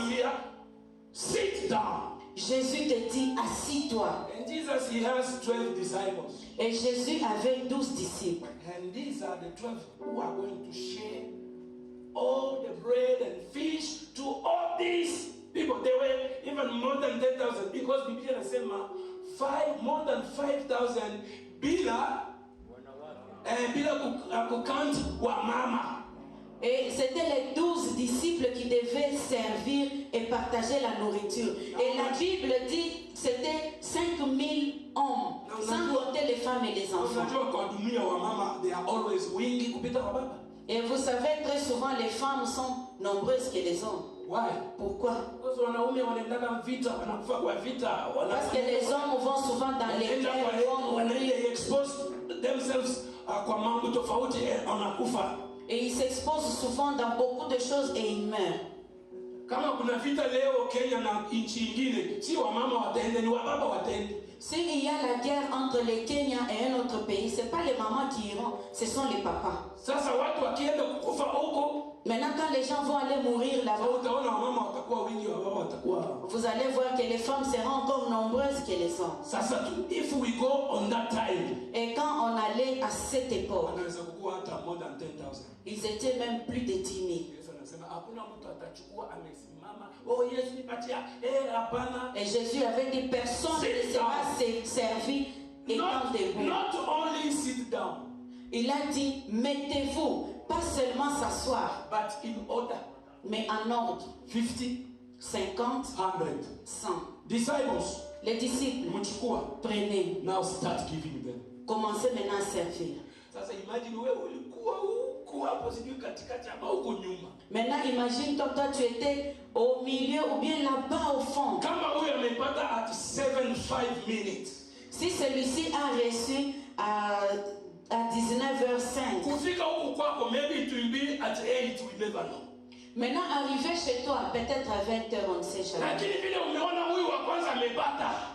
Sit down. Jésus te dit, assis-toi. And Jesus, he has 12 disciples. Et Jésus avait 12 disciples. And these are the 12 who are going to share all the bread and fish to all these people. They were even more than 10,000 because the Bible says more than 5,000 bila kukant wa mama. Et c'était les 12 disciples qui devaient servir et partager la nourriture. Et la Bible dit que c'était 5000 hommes, sans compter les femmes et les enfants. Et vous savez, très souvent, les femmes sont nombreuses que les hommes. Why? Pourquoi? Parce que les hommes vont souvent dans les guerres, ils vont mourir. Et ils s'exposent souvent dans beaucoup de choses et ils meurent. S'il y a la guerre entre le Kenya et un autre pays, ce n'est pas les mamans qui iront, ce sont les papas. Maintenant, quand les gens vont aller mourir là-bas, vous allez voir que les femmes seront encore nombreuses que les hommes. Et quand on allait à cette époque, ils étaient même plus de 10 000. Et Jésus avait dit, personne ne sera servi étant debout. Not only sit down. Il a dit, mettez-vous, pas seulement s'asseoir, but in order. Mais en ordre. 50, 100. Disciples. Les disciples, prenez. Now start giving them. Commencez maintenant à servir. Maintenant, imagine toi tu étais au milieu ou bien là-bas au fond. Si celui-ci a reçu à 19h05. Maintenant, arrivé chez toi, peut-être à 20h, on ne sait jamais.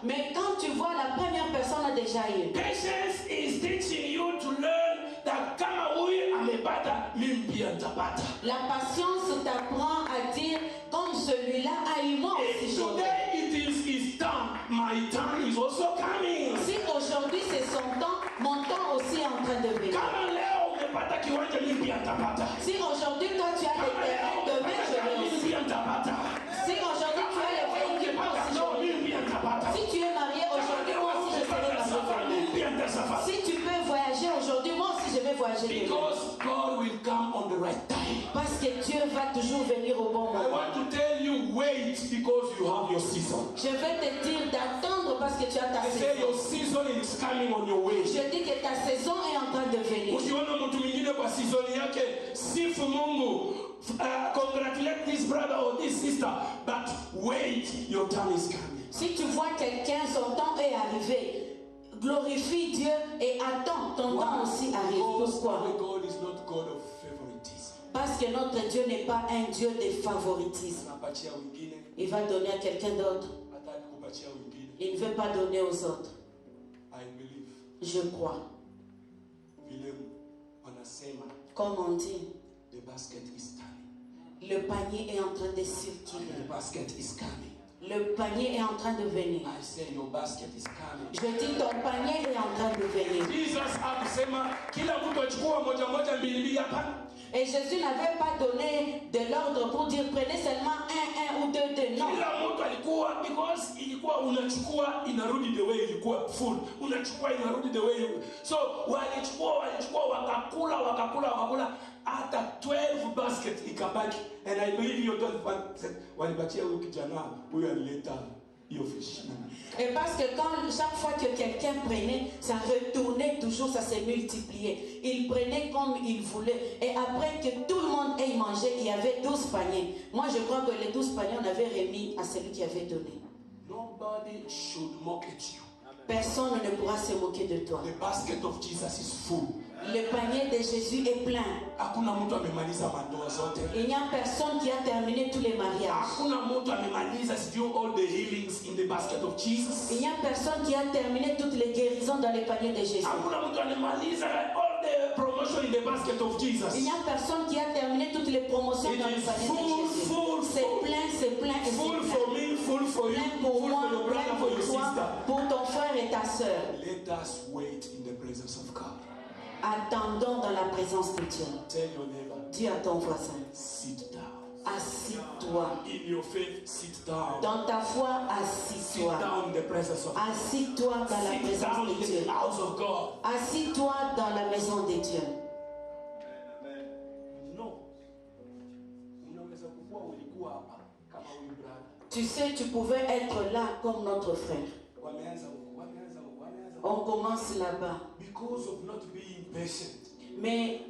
Mais quand tu vois la première personne a déjà eu. Patience is teaching you to learn that la patience t'apprend à dire, comme celui-là a eu, moi aussi. Si aujourd'hui c'est son temps, mon temps aussi est en train de venir. Si aujourd'hui toi tu as les terrains, demain je vais aussi. Si aujourd'hui tu as les véhicules, moi aussi je vais. Si tu es marié aujourd'hui, moi aussi je serai marié. Si tu peux voyager aujourd'hui, moi aussi je vais voyager. Because God will come on the right time. Parce que Dieu va toujours venir au bon moment. I want to tell you, wait because you have your season. Je vais te dire d'attendre parce que tu as ta saison. Say your season is coming on your way. Je dis que ta saison est en train de venir. Usiona mtu mwingine kwa season yake, sifu Mungu. Congratulate this brother or this sister, but wait, your time is coming. Si tu vois quelqu'un, son temps est arrivé. Glorifie Dieu et attends, ton temps aussi arrive. Pourquoi? God is not God of favoritism. Parce que notre Dieu n'est pas un Dieu de favoritisme. Il va donner à quelqu'un d'autre. Il ne veut pas donner aux autres. I believe. Je crois. Vile wanasema, Comme on dit, the basket is coming. le panier est en train de circuler. The basket is coming. Le panier est en train de venir. I say your basket is coming. Je dis ton panier est en train de venir. Jesus akusema kila mtu achukua moja moja mbili mbili hapana. Et Jésus n'avait pas donné de l'ordre pour dire prenez seulement un ou deux. Non. Kila mtu alikuwa, because ilikuwa unachukua inarudi the way ilikuwa full. Unachukua inarudi the way. So walichukua wakakula hata 12 basket ikabaki. And I believe your 12 basket walibakia huyu kijana huyu alileta hiyo fish. Et parce que chaque fois que quelqu'un prenait, ça retournait toujours, ça s'est multiplié. Il prenait comme il voulait. Et après que tout le monde ait mangé, il y avait 12 paniers. Moi, je crois que les 12 paniers, on avait remis à celui qui avait donné. Nobody should mock at you. Personne ne pourra se moquer de toi. The basket of Jesus is full. Le panier de Jésus est plein. Hakuna mtu amemaliza mandoa zote. Il n'y a personne qui a terminé tous les mariages. Hakuna mtu amemaliza still all the healings in the basket of Jesus. Il n'y a personne qui a terminé toutes les guérisons dans le panier de Jésus. Hakuna mtu amemaliza all the promotion in the basket of Jesus. Il n'y a personne qui a terminé toutes les promotions dans le panier de Jésus. C'est plein et full c'est for me, full for you, plein pour full moi, for your brother, plein for your pour toi, sister. pour ton frère et ta soeur. Let us wait in the presence of God. Attendons dans la présence de Dieu. Tell your neighbor, Dis à ton voisin, sit down. assis-toi. In your faith, sit down. Dans ta foi, Sit assis-toi. down in the presence of God. Assis-toi dans la Sit présence down de in Dieu. the house of God. Assis-toi dans la maison de Dieu. No. Unaweza kuwa ulikuwa hapa kama huyu brother. Tu sais, tu pouvais être là comme notre frère. Wameanza huko. On commence là-bas. Because of not being patient. Mais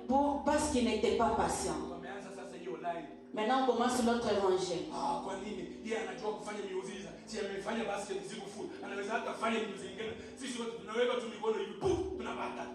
parce qu'il n'était pas patient. Wameanza sasa hiyo line. Maintenant, on commence notre évangile. Kwa nini? Yeye anajua kufanya miujiza. Si amefanya basket ziko full. Anaweza hata kufanya miujiza nyingine. Sisi wote tunaweka tu mikono hivi, puf, tunapata.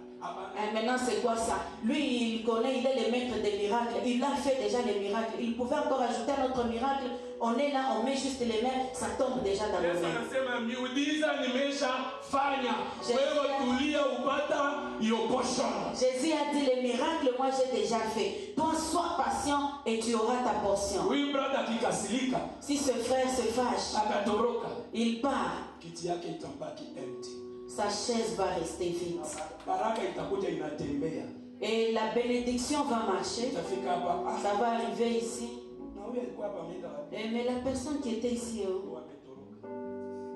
Et maintenant, c'est quoi ça? Lui, il connaît, il est le maître des miracles. Il a fait déjà les miracles. Il pouvait encore ajouter un autre miracle. On est là, on met juste les mains, ça tombe déjà dans nos mains. Anasema miujiza nimeshafanya. Wewe tulia upata hiyo portion. Jésus a dit les miracles, moi j'ai déjà fait. Toi, sois patient et tu auras ta portion. Huyu brother akikasirika, si ce frère se fâche, akatoroka, il part. Kiti yake itabaki empty. Sa chaise va rester vide. Baraka itakuja inatembea. Et la bénédiction va marcher. Itafika hapa. Ça va arriver ici. Na huyu alikuwa hapa ameenda wapi? Mais la personne qui était ici, Ametoroka.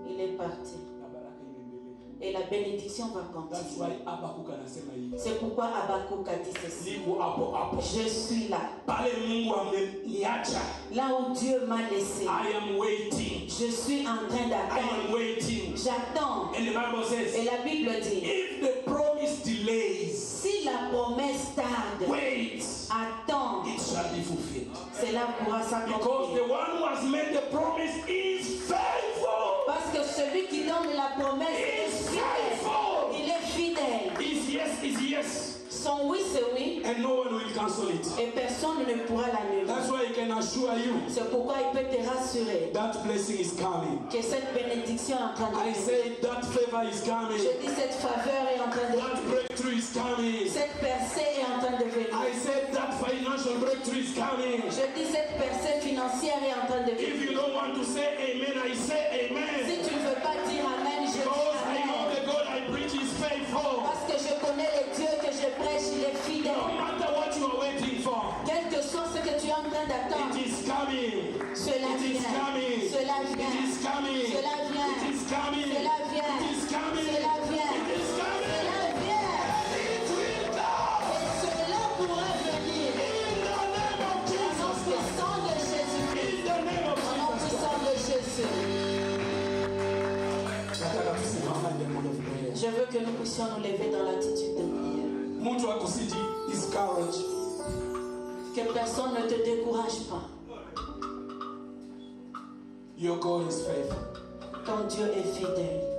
il est parti. Na baraka inaendelea. Et la bénédiction va That's continuer. why Habakkuk anasema hivi. C'est pourquoi Habakkuk a dit ceci. Niko hapo hapo. Je suis là. Pale Mungu ameniacha. Là où Dieu m'a laissé. I am waiting. Je suis en train I d'attendre. am waiting. J'attends. And the Bible says, Et la Bible dit, if the promise delays, si la promesse tarde, wait, attends, it shall be fulfilled. cela pourra Because s'accomplir. the one who has made the promise is faithful. Parce que celui qui donne la promesse est Is fidèle. faithful. Il est fidèle. Is yes. Son oui, c'est oui. And no one will cancel it. Et personne ne pourra l'annuler. That's why I can assure you C'est pourquoi il peut te rassurer that blessing is coming. que cette bénédiction est en train de I venir. say that favor is coming. Je dis cette faveur est en train de That venir. breakthrough is coming. Cette percée est en train de venir. I said that financial breakthrough is coming. Je dis cette percée financière est en train de If venir. you don't want to say amen, I say Si amen. tu ne veux pas dire amen, je dis Because I know amen. the God I preach is faithful. Parce que je connais le Dieu que je prêche, il est fidèle. No matter what you are waiting for, Quel que soit ce que tu es en train d'attendre, it is coming. cela It is vient. coming. Cela It vient. is coming. Cela vient. It is coming. Cela vient. It is coming. Cela vient. It is coming. Cela vient. It will come. Et cela pourra venir. In the name of Au nom Jesus. puissant de Jésus-Christ. In the name of Au nom Jesus. puissant de Jésus. Nataka tusimame in the mood of prayer. Je veux que nous puissions nous lever dans l'attitude de prière. Mtu akusiji discourage. Que personne ne te décourage pas. Your God is faithful. Ton Dieu est fidèle.